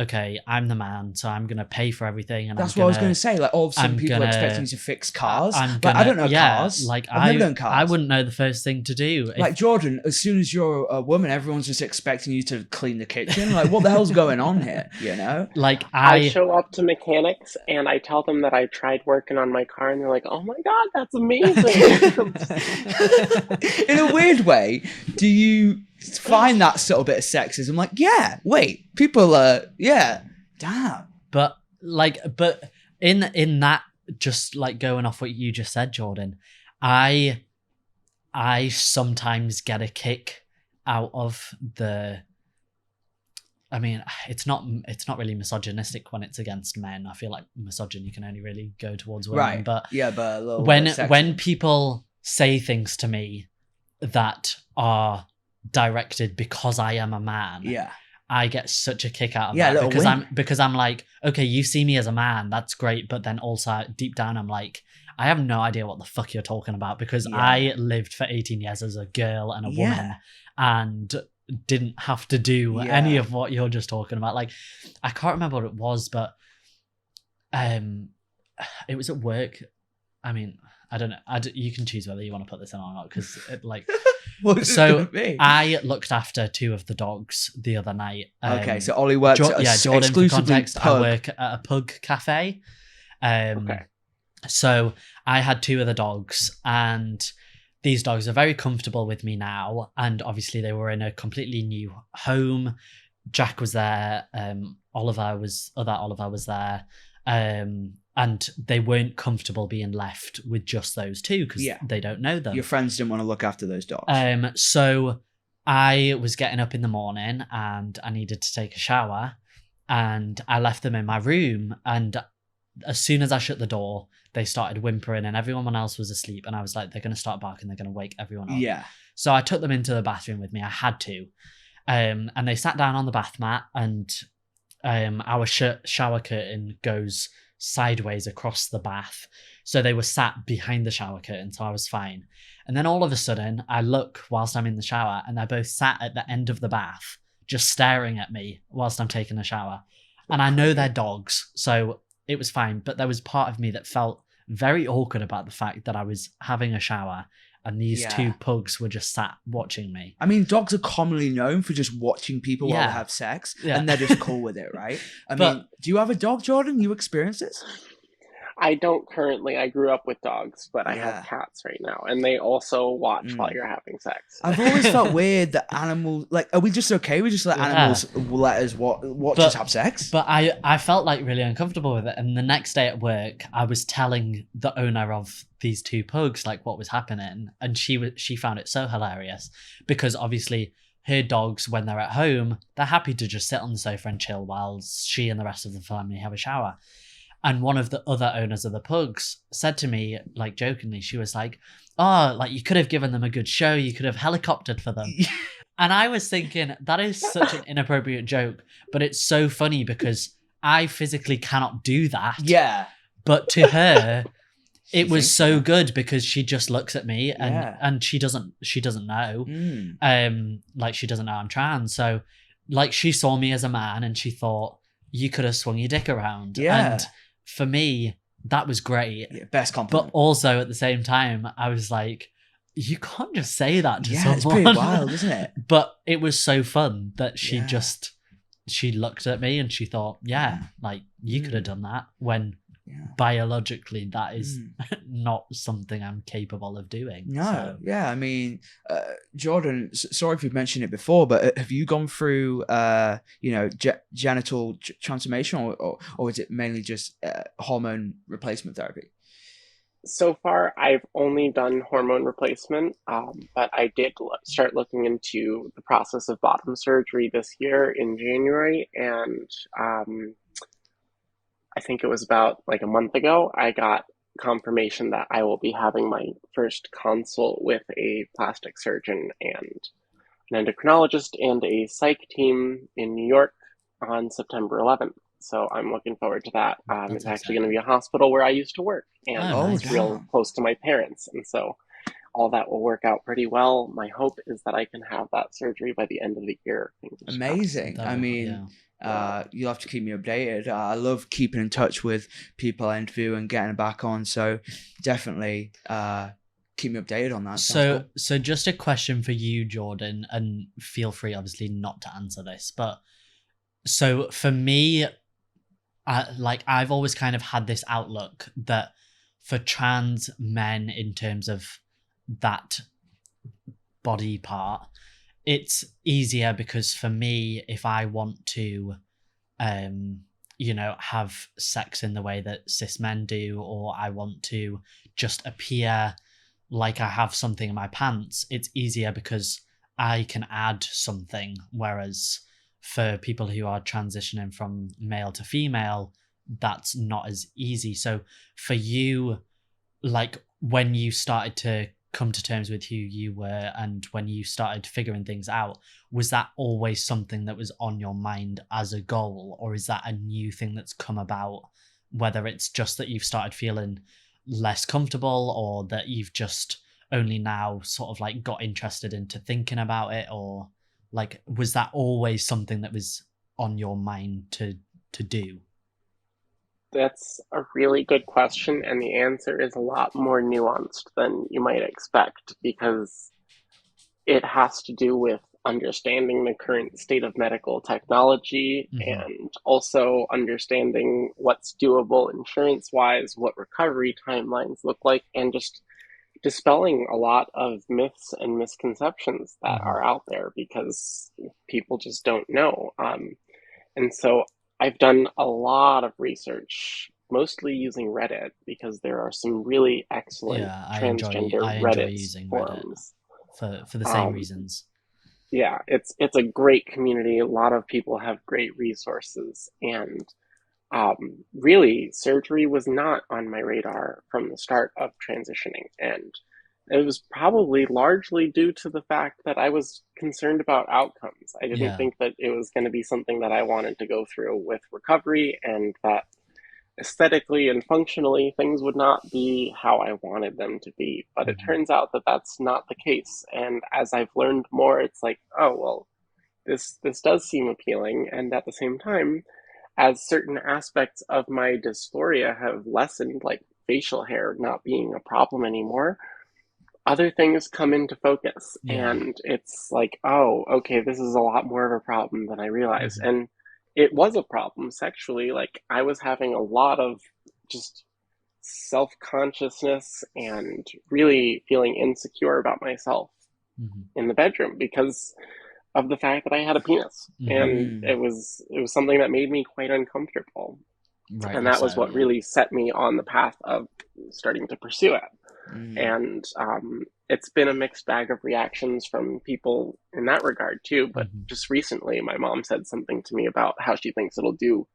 okay, I'm the man, so I'm going to pay for everything. And that's what I was going to say. Like, all of a sudden people are expecting you to fix cars. I don't know cars. Like, I've never done cars. I wouldn't know the first thing to do. Like, Jordan, as soon as you're a woman, everyone's just expecting you to clean the kitchen. Like, what the hell's going on here? Like, I show up to mechanics and I tell them that I tried working on my car, and they're like, oh my God, that's amazing. In a weird way, do you find that subtle bit of sexism? Like, people are, damn. But in that, just like going off what you just said, Jordan, I sometimes get a kick out of it's not really misogynistic when it's against men. I feel like misogyny can only really go towards women. Right. But a little when people say things to me that are directed because I am a man, Yeah. I get such a kick out of Yeah, that little win. because I'm like, okay, you see me as a man, that's great, but then also deep down I'm like, I have no idea what the fuck you're talking about, because Yeah. I lived for 18 years as a girl and a Yeah. woman and didn't have to do Yeah. any of what you're just talking about. Like, I can't remember what it was, but it was at work. I mean, I don't know. You can choose whether you want to put this in or not, because like. What's it So gonna be? I looked after 2 of the dogs the other night. Okay, so Ollie works at Jordan, for exclusively context, I pub. work at a pug cafe. Okay. So I had 2 of the dogs, and these dogs are very comfortable with me now. And obviously they were in a completely new home. Jack was there. Oliver was there. And they weren't comfortable being left with just those 2 because they don't know them. Your friends didn't want to look after those dogs. So I was getting up in the morning and I needed to take a shower, and I left them in my room. And as soon as I shut the door, they started whimpering and everyone else was asleep. And I was like, they're going to start barking. They're going to wake everyone up. Yeah. So I took them into the bathroom with me. I had to. And they sat down on the bath mat, and our shower curtain goes sideways across the bath, so they were sat behind the shower curtain, so I was fine. And then all of a sudden I look whilst I'm in the shower, and they're both sat at the end of the bath just staring at me whilst I'm taking a shower. And I know they're dogs, so it was fine, but there was part of me that felt very awkward about the fact that I was having a shower and these 2 pugs were just sat watching me. I mean, dogs are commonly known for just watching people while they have sex, and they're just cool with it, right? I mean, do you have a dog, Jordan? You experienced this? I don't currently. I grew up with dogs, but I have cats right now, and they also watch while you're having sex. I've always felt weird that animals, like, are we just okay? We just let animals let us watch us have sex? But I felt like really uncomfortable with it. And the next day at work, I was telling the owner of these 2 pugs like what was happening, and she found it so hilarious, because obviously her dogs, when they're at home, they're happy to just sit on the sofa and chill while she and the rest of the family have a shower. And one of the other owners of the pugs said to me, like jokingly, she was like, oh, like you could have given them a good show. You could have helicoptered for them. And I was thinking, that is such an inappropriate joke, but it's so funny because I physically cannot do that. Yeah. But to her, it was so good because she just looks at me and she doesn't know. Like she doesn't know I'm trans. So like she saw me as a man and she thought, you could have swung your dick around. Yeah. And for me, that was great. Yeah, best compliment. But also at the same time, I was like, you can't just say that to someone. It's pretty wild, isn't it? But it was so fun that she looked at me and she thought, like you could have done that, when biologically that is not something I'm capable of doing. No, I mean, Jordan, sorry if you've mentioned it before, but have you gone through, genital transformation, or is it mainly just hormone replacement therapy? So far, I've only done hormone replacement, but I did start looking into the process of bottom surgery this year in January, and I think it was about like a month ago, I got confirmation that I will be having my first consult with a plastic surgeon and an endocrinologist and a psych team in New York on September 11th. So I'm looking forward to that. It's actually going to be a hospital where I used to work, and it's real close to my parents. And so all that will work out pretty well. My hope is that I can have that surgery by the end of the year. Amazing. I mean, you'll have to keep me updated. I love keeping in touch with people I interview and getting back on. So definitely keep me updated on that. So just a question for you, Jordan, and feel free obviously not to answer this, but so for me, I've always kind of had this outlook that for trans men, in terms of that body part, it's easier because for me, if I want to, have sex in the way that cis men do, or I want to just appear like I have something in my pants, it's easier because I can add something. Whereas for people who are transitioning from male to female, that's not as easy. So for you, like when you started to come to terms with who you were and when you started figuring things out, was that always something that was on your mind as a goal, or is that a new thing that's come about, whether it's just that you've started feeling less comfortable or that you've just only now sort of like got interested into thinking about it, or like was that always something that was on your mind to do? That's a really good question, and the answer is a lot more nuanced than you might expect because it has to do with understanding the current state of medical technology Mm-hmm. and also understanding what's doable insurance wise, what recovery timelines look like, and just dispelling a lot of myths and misconceptions that Mm-hmm. are out there because people just don't know. And so I've done a lot of research, mostly using Reddit, because there are some really excellent Yeah, transgender I enjoy Reddit using Reddit forums. for the same Um, reasons. yeah, it's a great community. A lot of people have great resources, and really, surgery was not on my radar from the start of transitioning, and it was probably largely due to the fact that I was concerned about outcomes. I didn't Yeah. think that it was going to be something that I wanted to go through with recovery, and that aesthetically and functionally things would not be how I wanted them to be. But it Mm-hmm. turns out that that's not the case. And as I've learned more, it's like, oh, well, this does seem appealing. And at the same time, as certain aspects of my dysphoria have lessened, like facial hair not being a problem anymore, other things come into focus. Yeah. And it's like, oh, okay, this is a lot more of a problem than I realized. Mm-hmm. And it was a problem sexually. Like, I was having a lot of just self consciousness and really feeling insecure about myself Mm-hmm. in the bedroom because of the fact that I had a penis, Mm-hmm. and Mm. it was something that made me quite uncomfortable, and Rightly that was so, what yeah. really set me on the path of starting to pursue it. Mm. And it's been a mixed bag of reactions from people in that regard too. But Mm-hmm. just recently, my mom said something to me about how she thinks it'll do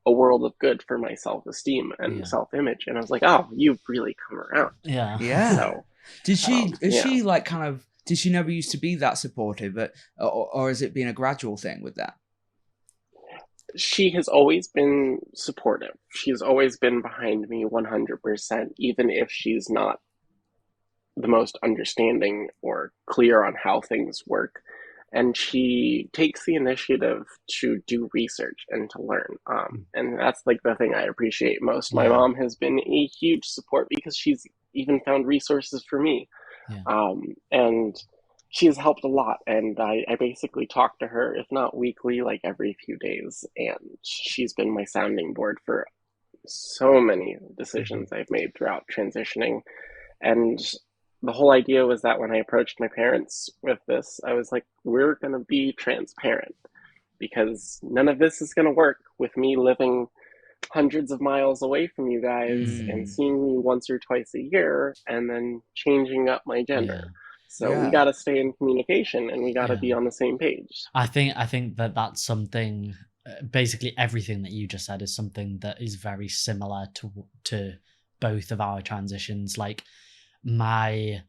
a world of good for my self-esteem and Yeah. self-image, and I was like, oh, you've really come around. Yeah. Yeah. So Did she? Is yeah, she like kind of? Did she never used to be that supportive, or has it been a gradual thing with that? she has always been supportive. She's always been behind me 100%, even if she's not the most understanding or clear on how things work. And she takes the initiative to do research and to learn. And that's like the thing I appreciate most. My Yeah. mom has been a huge support because she's even found resources for me. Yeah. And she has helped a lot. And I basically talk to her, if not weekly, like every few days. And she's been my sounding board for so many Mm-hmm. decisions I've made throughout transitioning. And the whole idea was that when I approached my parents with this, I was like, we're going to be transparent because none of this is going to work with me living hundreds of miles away from you guys and Mm. seeing me once or twice a year and then changing up my Yeah. gender. So we Yeah. got to stay in communication and we got to Yeah. be on the same page. I think that that's something. Basically, everything that you just said is something that is very similar to both of our transitions. Like my,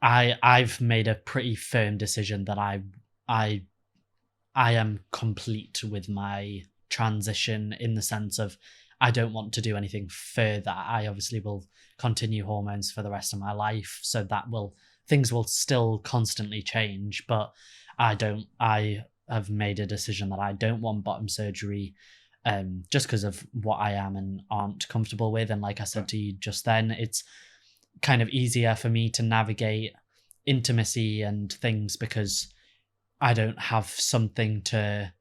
I've made a pretty firm decision that I I am complete with my transition in the sense of I don't want to do anything further. I obviously will continue hormones for the rest of my life, so that will things will still constantly change, but I have made a decision that I don't want bottom surgery just because of what I am and aren't comfortable with. And like I said to you just then, it's kind of easier for me to navigate intimacy and things because I don't have something to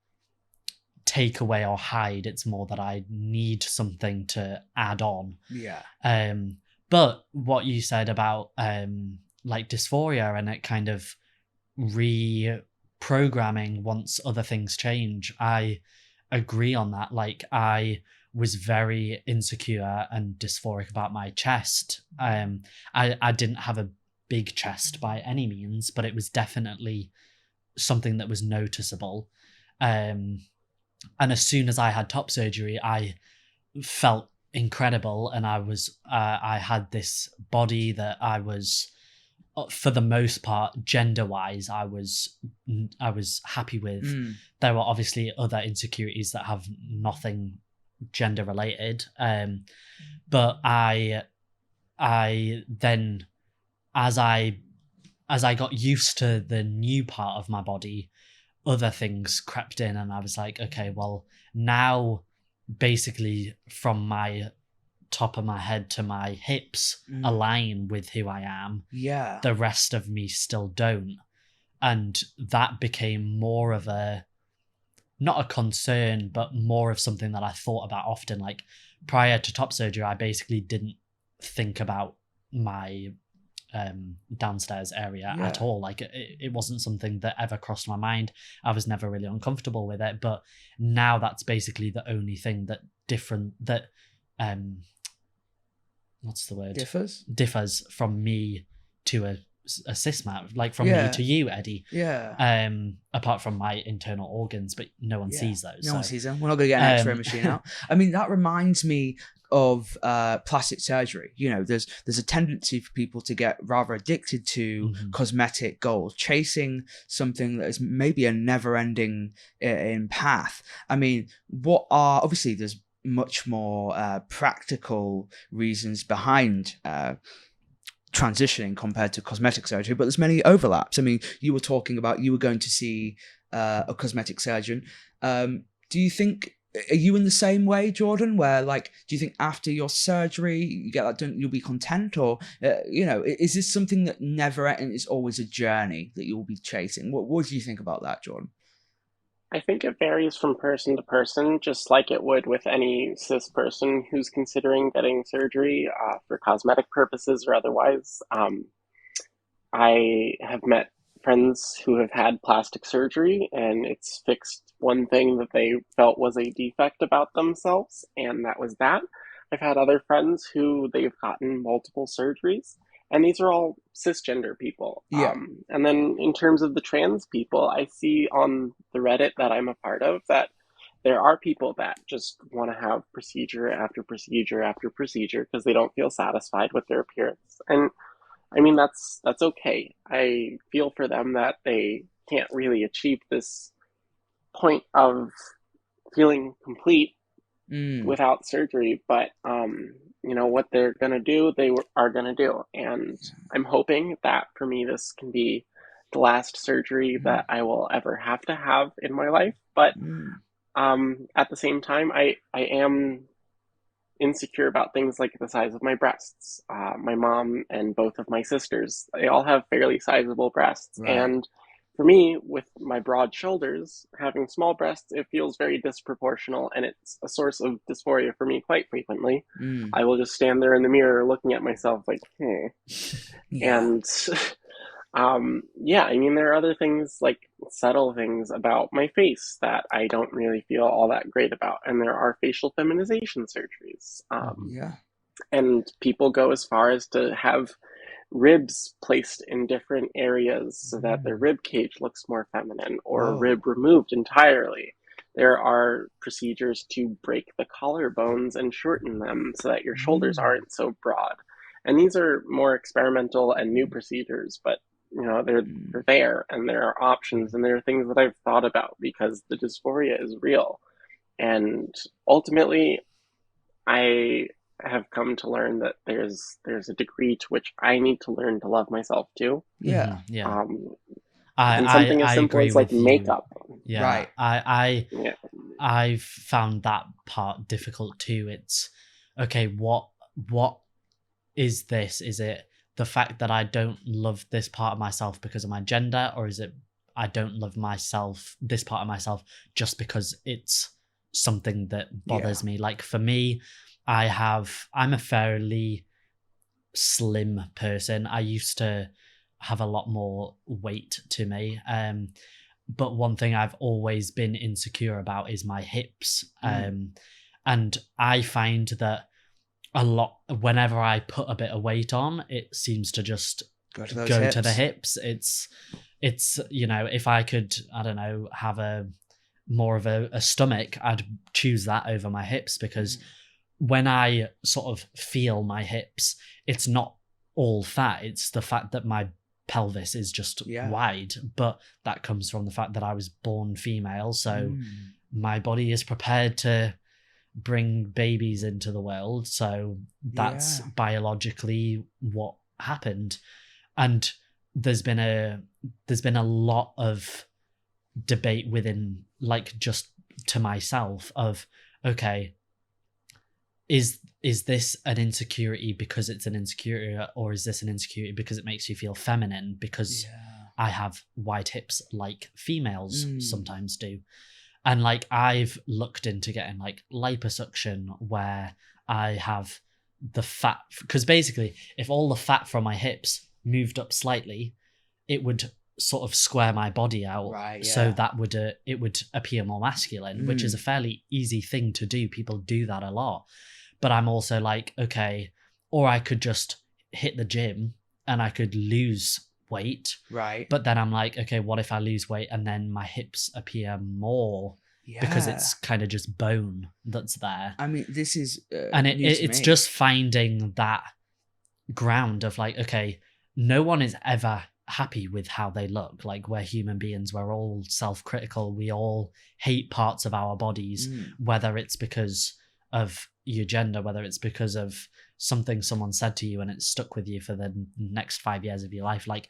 take away or hide. It's more that I need something to add on. Yeah. But what you said about like dysphoria and it kind of reprogramming once other things change, I agree on that. Like I was very insecure and dysphoric about my chest. I didn't have a big chest by any means, but it was definitely something that was noticeable. And as soon as I had top surgery, I felt incredible, and I had this body that I was for the most part, gender-wise, I was happy with. There were obviously other insecurities that have nothing gender related, but I then, as I got used to the new part of my body, other things crept in, and I was like, okay, well, now basically from my top of my head to my hips align with who I am. Yeah. The rest of me still don't. And that became more of a, not a concern, but more of something that I thought about often. Like, prior to top surgery, I basically didn't think about my downstairs area at all. Like, it wasn't something that ever crossed my mind. I was never really uncomfortable with it. But now that's basically the only thing that what's the word? Differs from me to a cis man, like from me to you, Eddie. Yeah. Apart from my internal organs, but no one sees those. No one sees them. We're not going to get an X-ray machine out. I mean, that reminds me of plastic surgery. You know, there's a tendency for people to get rather addicted to cosmetic goals, chasing something that is maybe a never-ending in path. I mean, obviously there's much more practical reasons behind transitioning compared to cosmetic surgery, but there's many overlaps. I mean, you were talking about you were going to see a cosmetic surgeon. Do you think, are you in the same way, Jordan, where, like, do you think after your surgery you get that done, you'll be content, or is this something that never, and it's always a journey that you'll be chasing? What do you think about that, Jordan? I think it varies from person to person, just like it would with any cis person who's considering getting surgery for cosmetic purposes or otherwise. I have met friends who have had plastic surgery, and it's fixed one thing that they felt was a defect about themselves, and that was that. I've had other friends who they've gotten multiple surgeries, and these are all cisgender people. And then in terms of the trans people, I see on the Reddit that I'm a part of that there are people that just want to have procedure after procedure after procedure because they don't feel satisfied with their appearance. And I mean, that's okay. I feel for them that they can't really achieve this point of feeling complete without surgery, but what they're gonna do, they are gonna do, and I'm hoping that for me this can be the last surgery that I will ever have to have in my life. But at the same time, I am insecure about things like the size of my breasts. My mom and both of my sisters, they all have fairly sizable breasts, and for me, with my broad shoulders, having small breasts, it feels very disproportional, and it's a source of dysphoria for me quite frequently. I will just stand there in the mirror looking at myself like, And I mean, there are other things, like subtle things about my face that I don't really feel all that great about. And there are facial feminization surgeries. And people go as far as to have ribs placed in different areas so that their rib cage looks more feminine, or a rib removed entirely. There are procedures to break the collarbones and shorten them so that your shoulders aren't so broad. And these are more experimental and new procedures, but they're there, and there are options, and there are things that I've thought about because the dysphoria is real. And ultimately, I have come to learn that there's a degree to which I need to learn to love myself too. Yeah. And something as simple as like makeup. Yeah. Right. I've found that part difficult too. It's okay, what is this? Is it the fact that I don't love this part of myself because of my gender, or is it I don't love this part of myself just because it's something that bothers me? Like, for me, I'm a fairly slim person. I used to have a lot more weight to me. But one thing I've always been insecure about is my hips. And I find that a lot, whenever I put a bit of weight on, it seems to just go to the hips. It's if I could, I don't know, have more of a stomach, I'd choose that over my hips, because when I sort of feel my hips, it's not all fat. It's the fact that my pelvis is just Yeah. wide, but that comes from the fact that I was born female, so Mm. my body is prepared to bring babies into the world, so that's Yeah. biologically what happened. And there's been a lot of debate within, like, just to myself of, okay, is this an insecurity because it's an insecurity, or is this an insecurity because it makes you feel feminine because I have wide hips like females sometimes do? And like, I've looked into getting like liposuction, where I have the fat, because basically if all the fat from my hips moved up slightly, it would sort of square my body out, Right, so yeah. that would it would appear more masculine, which is a fairly easy thing to do. People do that a lot. But I'm also like, okay, or I could just hit the gym and I could lose weight. Right. But then I'm like, okay, what if I lose weight and then my hips appear more because it's kind of just bone that's there? I mean, this is and new to it's me. just finding that ground of like, okay, no one is ever happy with how they look. Like, we're human beings, we're all self-critical, we all hate parts of our bodies, whether it's because of your gender, whether it's because of something someone said to you and it's stuck with you for the next 5 years of your life. Like,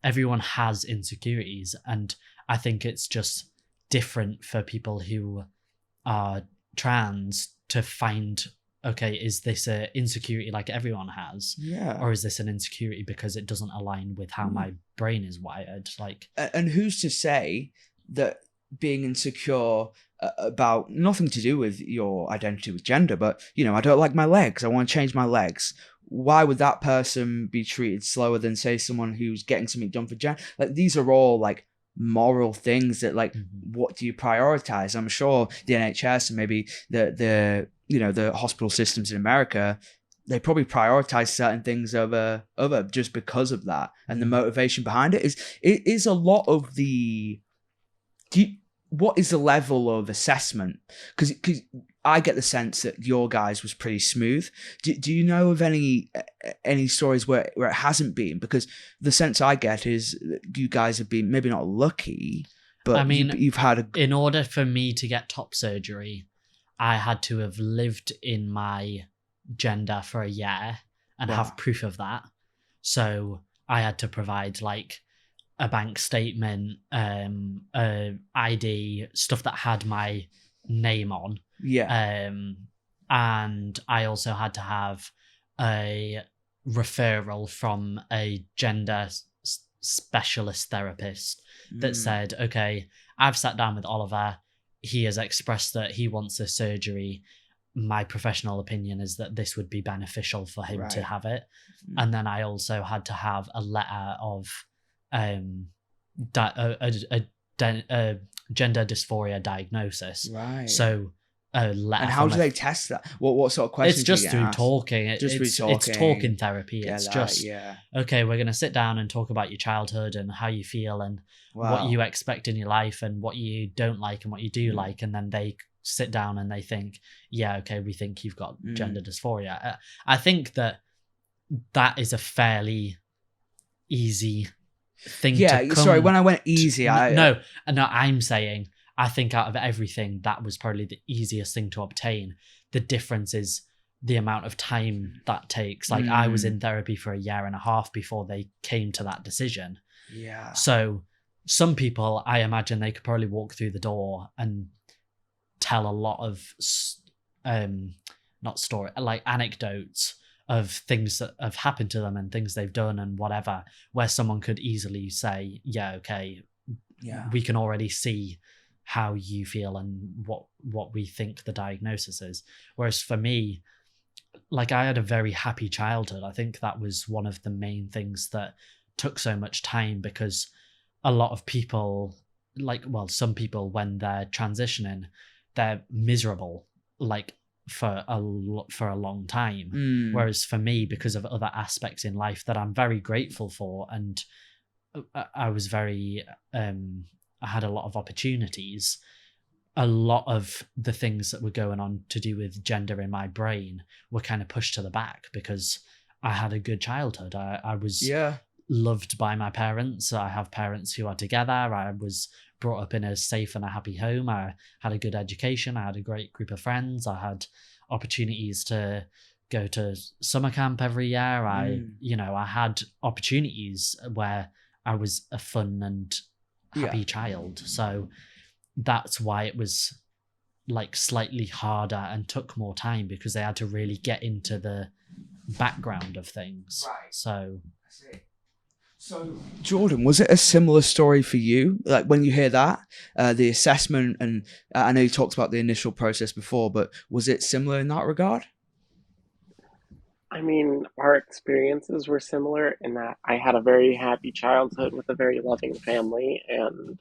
everyone has insecurities, and I think it's just different for people who are trans to find, okay, is this an insecurity like everyone has? Yeah. Or is this an insecurity because it doesn't align with how my brain is wired? Like, and who's to say that being insecure about nothing to do with your identity with gender, but, you know, I don't like my legs, I want to change my legs. Why would that person be treated slower than, say, someone who's getting something done for gender? Like, these are all like moral things that, like, what do you prioritize? I'm sure the NHS and maybe the you know, the hospital systems in America, they probably prioritize certain things over just because of that, and the motivation behind it is a lot of the. What is the level of assessment? Because I get the sense that your guys was pretty smooth. Do you know of any stories where it hasn't been? Because the sense I get is that you guys have been maybe not lucky, but I mean, you've had a. In order for me to get top surgery, I had to have lived in my gender for a year and have proof of that. So I had to provide like a bank statement, a ID, stuff that had my name on. Yeah. And I also had to have a referral from a gender specialist therapist that said, okay, I've sat down with Oliver. He has expressed that he wants this surgery. My professional opinion is that this would be beneficial for him to have it. And then I also had to have a letter of a gender dysphoria diagnosis. Right. So a letter. And how do they test that? What sort of questions? It's just do you through get asked? talking. Just through It's talking. talking therapy. Yeah, It's that, just okay, we're gonna sit down and talk about your childhood and how you feel and what you expect in your life and what you don't like and what you do like, and then they sit down and they think, yeah, okay, we think you've got gender dysphoria. I think that is a fairly easy thing to come. Sorry, when I went easy, No, I'm saying I think out of everything, that was probably the easiest thing to obtain. The difference is the amount of time that takes. Like, I was in therapy for 1.5 years before they came to that decision. Yeah. So some people, I imagine they could probably walk through the door and tell a lot of not story, like anecdotes of things that have happened to them and things they've done and whatever, where someone could easily say, yeah, okay, we can already see how you feel and what we think the diagnosis is. Whereas for me, like, I had a very happy childhood. I think that was one of the main things that took so much time, because a lot of people, like, well, some people, when they're transitioning, they're miserable, like, for a long time. Whereas for me, because of other aspects in life that I'm very grateful for, and I was very I had a lot of opportunities, a lot of the things that were going on to do with gender in my brain were kind of pushed to the back because I had a good childhood. I was loved by my parents. I have parents who are together. I was brought up in a safe and a happy home. I had a good education. I had a great group of friends. I had opportunities to go to summer camp every year. I had opportunities where I was a fun and happy child. So that's why it was like slightly harder and took more time, because they had to really get into the background of things. Right. So I see. So, Jordan, was it a similar story for you? Like when you hear that, the assessment, and I know you talked about the initial process before, but was it similar in that regard? I mean, our experiences were similar in that I had a very happy childhood with a very loving family, and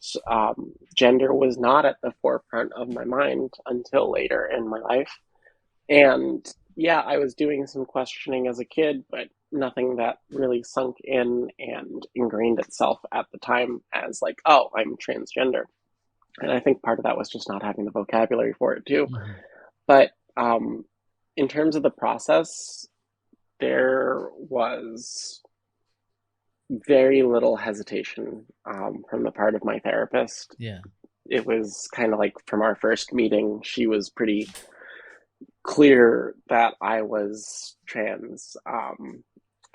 gender was not at the forefront of my mind until later in my life. And yeah, I was doing some questioning as a kid, but nothing that really sunk in and ingrained itself at the time as like, oh, I'm transgender. And I think part of that was just not having the vocabulary for it too. mhm. But in terms of the process, there was very little hesitation from the part of my therapist. Yeah. It was kind of like from our first meeting, she was pretty clear that I was trans.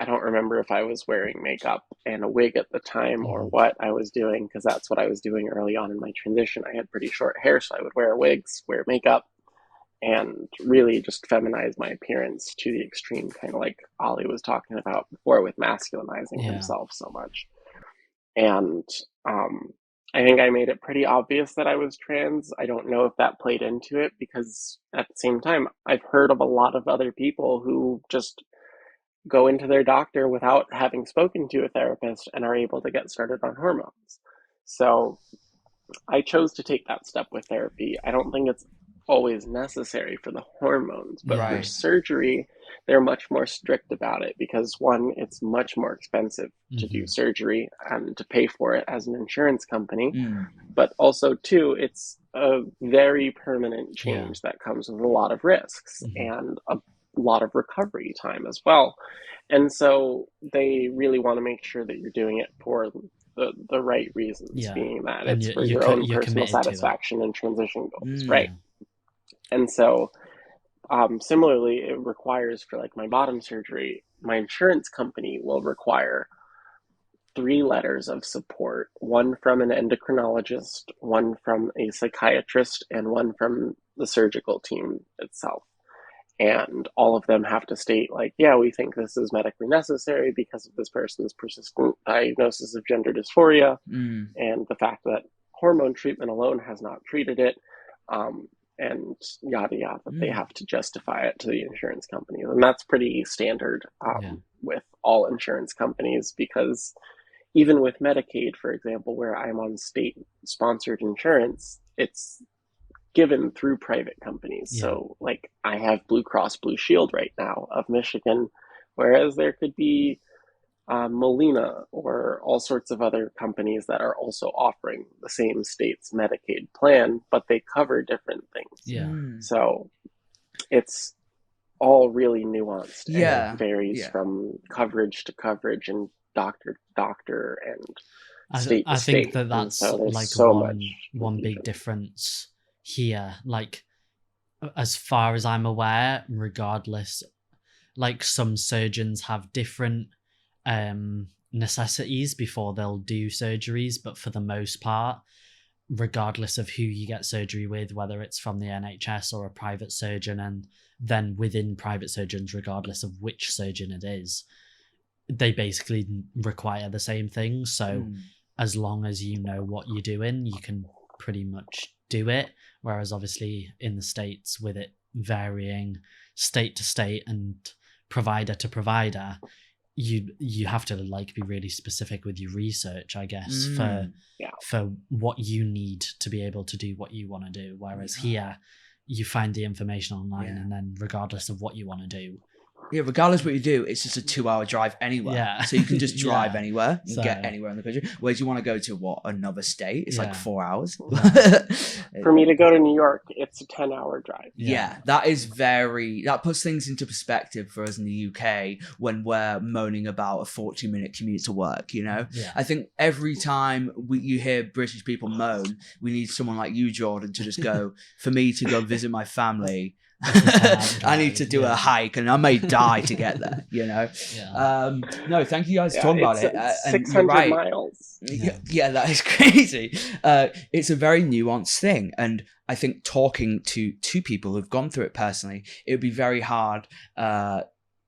I don't remember if I was wearing makeup and a wig at the time or Mhm. what I was doing, because that's what I was doing early on in my transition. I had pretty short hair, so I would wear wigs, wear makeup, and really just feminize my appearance to the extreme, kind of like Ollie was talking about before with masculinizing Yeah. himself so much. And um, I think I made it pretty obvious that I was trans. I don't know if that played into it, because at the same time, I've heard of a lot of other people who just go into their doctor without having spoken to a therapist and are able to get started on hormones. So I chose to take that step with therapy. I don't think it's always necessary for the hormones, but Yeah. for Right. surgery, they're much more strict about it, because one, it's much more expensive to do Mhm. surgery and to pay for it as an insurance company. Mm. But also, two, it's a very permanent Yeah. change that comes with a lot of risks Mhm. and a lot of recovery time as well. And so they really want to make sure that you're doing it for the right reasons, Yeah. being that And it's for your own you're personal committed to it. satisfaction and transition goals, right? Mm. Yeah. And so similarly, it requires for like my bottom surgery, my insurance company will require 3 letters of support, one from an endocrinologist, one from a psychiatrist, and one from the surgical team itself. And all of them have to state, like, yeah, we think this is medically necessary because of this person's persistent diagnosis of gender dysphoria Mm. and the fact that hormone treatment alone has not treated it, um, and yada yada. They Mm. have to justify it to the insurance company. And that's pretty standard Yeah. with all insurance companies, because even with Medicaid, for example, where I'm on state sponsored insurance, it's given through private companies. Yeah. So, like, I have Blue Cross Blue Shield right now of Michigan, whereas there could be Molina or all sorts of other companies that are also offering the same state's Medicaid plan, but they cover different things. Yeah. Mm. So it's all really nuanced, and it Yeah. varies Yeah. from coverage to coverage and doctor to doctor and I state to I think state. that And that's so there's like so much one big confusion. difference here. Like, as far as I'm aware, regardless, like some surgeons have different necessities before they'll do surgeries, but for the most part, regardless of who you get surgery with, whether it's from the NHS or a private surgeon, and then within private surgeons, regardless of which surgeon it is, they basically require the same things. So Mm. as long as you know what you're doing, you can pretty much do it. Whereas obviously in the States, with it varying state to state and provider to provider, you have to like be really specific with your research, I guess, Mm. Yeah. for what you need to be able to do what you want to do. Whereas here, you find the information online, Yeah. and then regardless of what you want to do, Yeah, regardless what you do, it's just a 2-hour drive anywhere. Yeah. So you can just drive Yeah. anywhere and So- get anywhere in the country. Whereas you want to go to another state? It's like Yeah. 4 hours. For me to go to New York, it's a 10-hour drive. Yeah, that puts things into perspective for us in the UK when we're moaning about a 40-minute commute to work, you know? Yeah. I think every time you hear British people moan, we need someone like you, Jordan, to just go, for me to go visit my family, I need to do a hike and I may die to get there, you know? Yeah. No, thank you guys for talking about it. It's And 600 you're right. miles. Yeah, that is crazy. It's a very nuanced thing. And I think talking to two people who've gone through it personally, it would be very hard.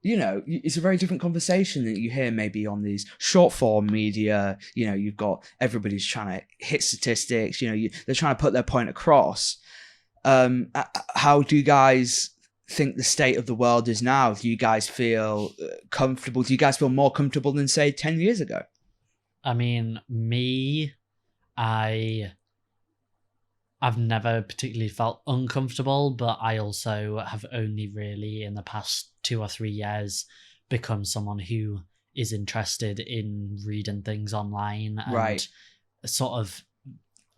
It's a very different conversation that you hear maybe on these short form media. You know, you've got everybody's trying to hit statistics. You know, they're trying to put their point across. How do you guys think the state of the world is now? Do you guys feel comfortable? Do you guys feel more comfortable than, say, 10 years ago? I mean, I've never particularly felt uncomfortable, but I also have only really in the past 2 or 3 years become someone who is interested in reading things online and sort of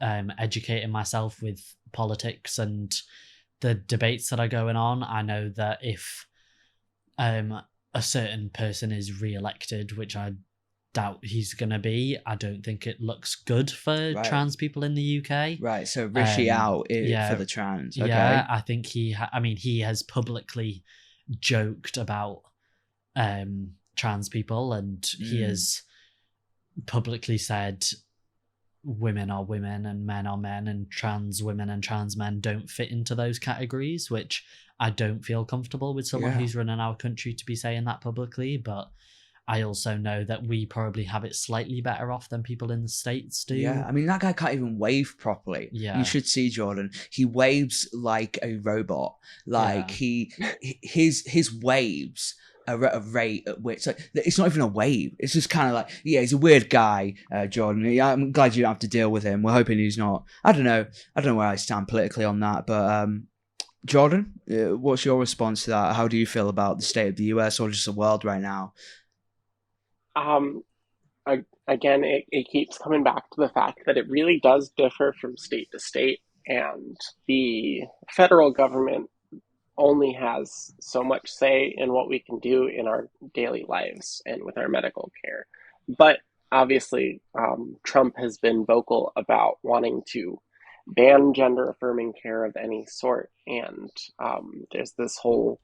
educating myself with politics and the debates that are going on. I know that if a certain person is re-elected, which I doubt he's going to be, I don't think it looks good for trans people in the UK. Right, so Rishi out for the trans. Okay. Yeah, I think he has publicly joked about trans people, and he has publicly said women are women and men are men, and trans women and trans men don't fit into those categories, which I don't feel comfortable with someone who's running our country to be saying that publicly. But I also know that we probably have it slightly better off than people in the States do. Yeah, I mean, that guy can't even wave properly. Yeah. You should see Jordan. He waves like a robot. Like, his waves are at a rate at which, like, it's not even a wave. It's just kind of like, he's a weird guy, Jordan. I'm glad you don't have to deal with him. We're hoping he's not. I don't know where I stand politically on that, but Jordan, what's your response to that? How do you feel about the state of the US or just the world right now? Again, it keeps coming back to the fact that it really does differ from state to state, and the federal government only has so much say in what we can do in our daily lives and with our medical care. But obviously, Trump has been vocal about wanting to ban gender affirming care of any sort, and there's this whole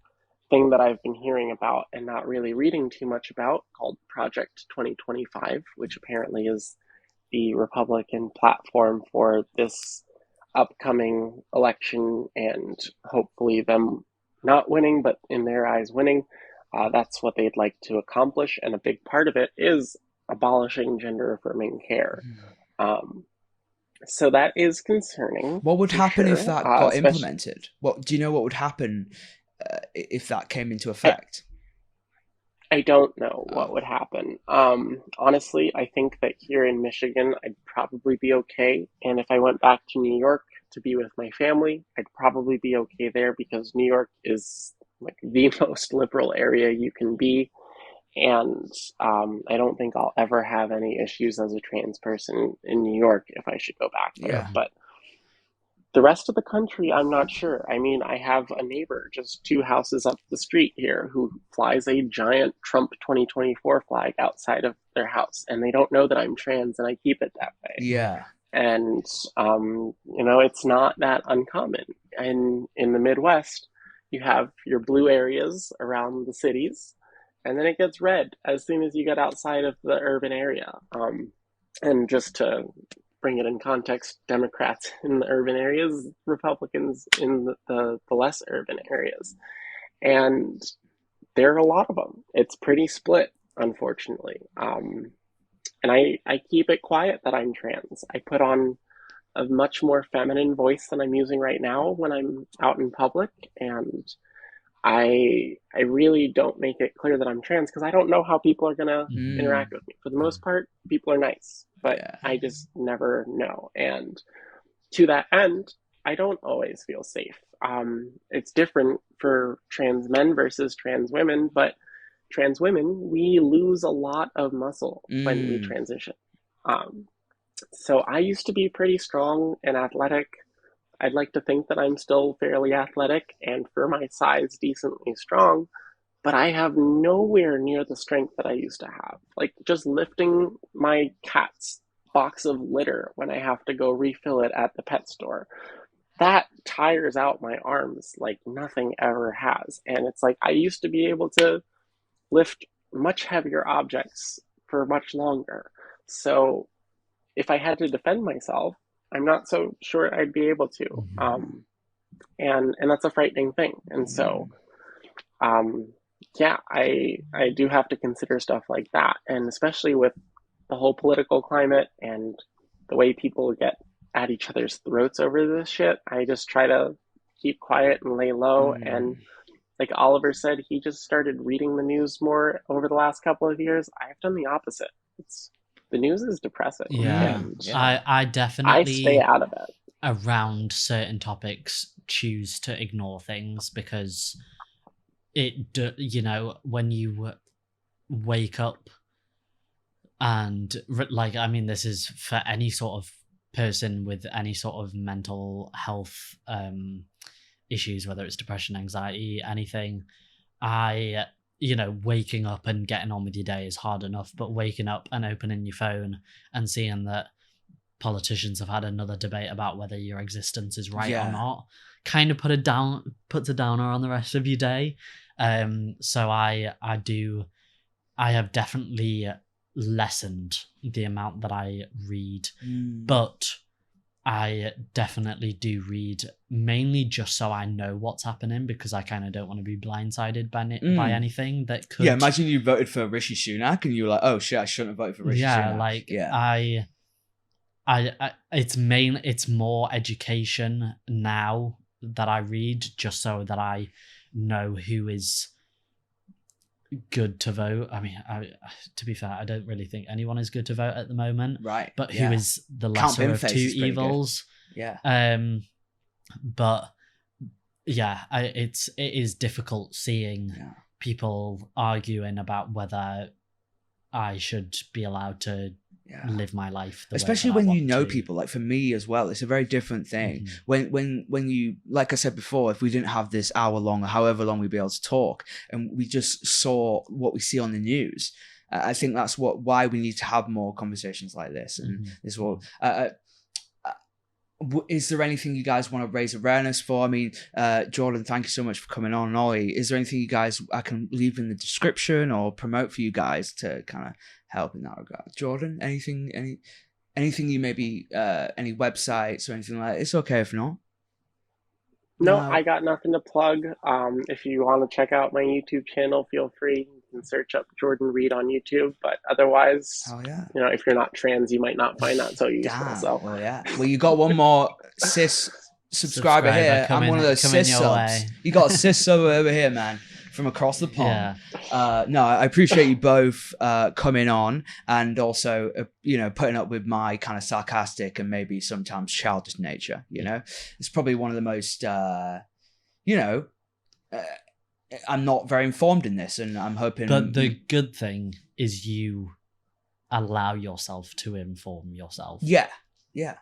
thing that I've been hearing about and not really reading too much about called Project 2025, which apparently is the Republican platform for this upcoming election, and hopefully them not winning, but in their eyes winning. That's what they'd like to accomplish, and a big part of it is abolishing gender affirming care. So that is concerning. What would happen if that got implemented? What do you know? What would happen if that came into effect? I don't know what would happen. Honestly, I think that here in Michigan, I'd probably be okay. And if I went back to New York to be with my family, I'd probably be okay there, because New York is like the most liberal area you can be. And I don't think I'll ever have any issues as a trans person in New York if I should go back there. But the rest of the country, I'm not sure. I mean, I have a neighbor just 2 houses up the street here who flies a giant Trump 2024 flag outside of their house, and they don't know that I'm trans, and I keep it that way. Yeah. And, it's not that uncommon. And in the Midwest, you have your blue areas around the cities, and then it gets red as soon as you get outside of the urban area. And just to bring it in context, Democrats in the urban areas, Republicans in the less urban areas. And there are a lot of them. It's pretty split, unfortunately. And I keep it quiet that I'm trans. I put on a much more feminine voice than I'm using right now when I'm out in public. And I really don't make it clear that I'm trans, because I don't know how people are going to interact with me. For the most part, people are nice, but I just never know. And to that end, I don't always feel safe. it's different for trans men versus trans women, but trans women, we lose a lot of muscle when we Mm. transition. Um, so I used to be pretty strong and athletic. I'd like to think that I'm still fairly athletic and for my size, decently strong, but I have nowhere near the strength that I used to have. Like just lifting my cat's box of litter when I have to go refill it at the pet store, that tires out my arms like nothing ever has. And it's like I used to be able to lift much heavier objects for much longer. So if I had to defend myself, I'm not so sure I'd be able to. Mhm. And that's a frightening thing. And so um, yeah, I do have to consider stuff like that, and especially with the whole political climate and the way people get at each other's throats over this shit. I just try to keep quiet and lay low. And Mm. like Oliver said, he just started reading the news more over the last couple of years. I've done the opposite. It's the news is depressing, Yeah, Mm. and Yeah. I I stay definitely out of it. around certain topics choose to ignore things because you know, when you wake up and like, I mean, this is for any sort of person with any sort of mental health issues, whether it's depression, anxiety, anything. I You know, waking up and getting on with your day is hard enough, but waking up and opening your phone and seeing that politicians have had another debate about whether your existence is right or Yeah. not kind of puts a downer on the rest of your day. So I have definitely lessened the amount that I read, Mm. but I definitely do read mainly just so I know what's happening, because I kind of don't want to be blindsided by anything that could. Yeah, imagine you voted for Rishi Sunak and you were like, oh shit, I shouldn't have voted for Rishi Yeah, Sunak. like Yeah. it's more education now that I read, just so that I know who is good to vote. I mean, to be fair, I don't really think anyone is good to vote at the moment, Right. but yeah. who is the Count lesser of Bimface two is pretty good. evils. Yeah. But yeah, it is difficult seeing Yeah. people arguing about whether I should be allowed to Yeah. live my life the Especially way that I when you want know to. people. Like for me as well, it's a very different thing. Mhm. When you, like I said before, if we didn't have this hour long or however long we'd be able to talk, and we just saw what we see on the news, I think that's why we need to have more conversations like this. And Mhm. this will. Is there anything you guys want to raise awareness for? I mean, Jordan, thank you so much for coming on. Ollie, is there anything you guys I can leave in the description or promote for you guys to kind of help in that regard? Jordan, anything you maybe any websites or anything like that? It's okay if not. No, No. I got nothing to plug. If you want to check out my YouTube channel, feel free. You can search up Jordan Reed on YouTube. But otherwise, Oh yeah. if you're not trans, you might not find that so useful. Damn. So, Well, yeah. Well, you got one more cis subscriber here. I'm one of those coming cis your subs. way. You got a cis sub over here, man, from across the pond. Yeah. No, I appreciate you both coming on and also, putting up with my kind of sarcastic and maybe sometimes childish nature. It's probably one of the most, I'm not very informed in this, and I'm hoping. But the good thing is you allow yourself to inform yourself. Yeah.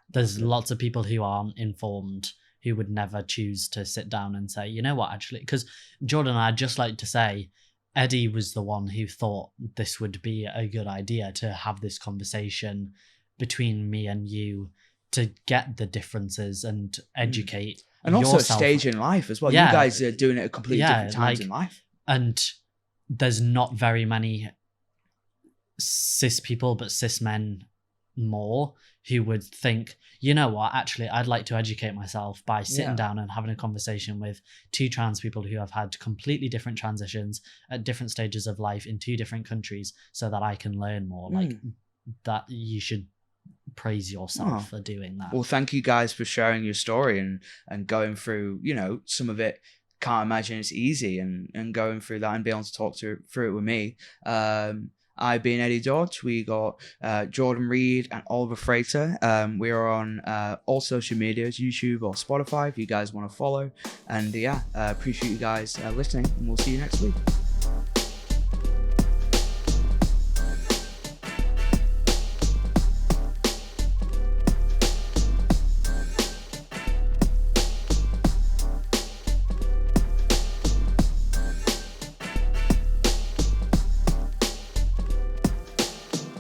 There's lots of people who aren't informed, who would never choose to sit down and say, you know what, actually, because Jordan, I'd just like to say, Eddie was the one who thought this would be a good idea to have this conversation between me and you to get the differences and educate and also yourself. a stage in life as well. Yeah. You guys are doing it at completely different times in life. And there's not very many cis people, but cis men more, who would think, you know what, actually, I'd like to educate myself by sitting down and having a conversation with two trans people who have had completely different transitions at different stages of life in two different countries, so that I can learn more. Like that, you should praise yourself for doing that. Well, thank you guys for sharing your story and going through, some of it. Can't imagine it's easy, and going through that and being able to talk through it with me. I being Eddie Dodds. We got Jordan Reed and Oliver Frater. We are on all social medias, YouTube or Spotify, if you guys want to follow. And yeah, appreciate you guys listening, and we'll see you next week.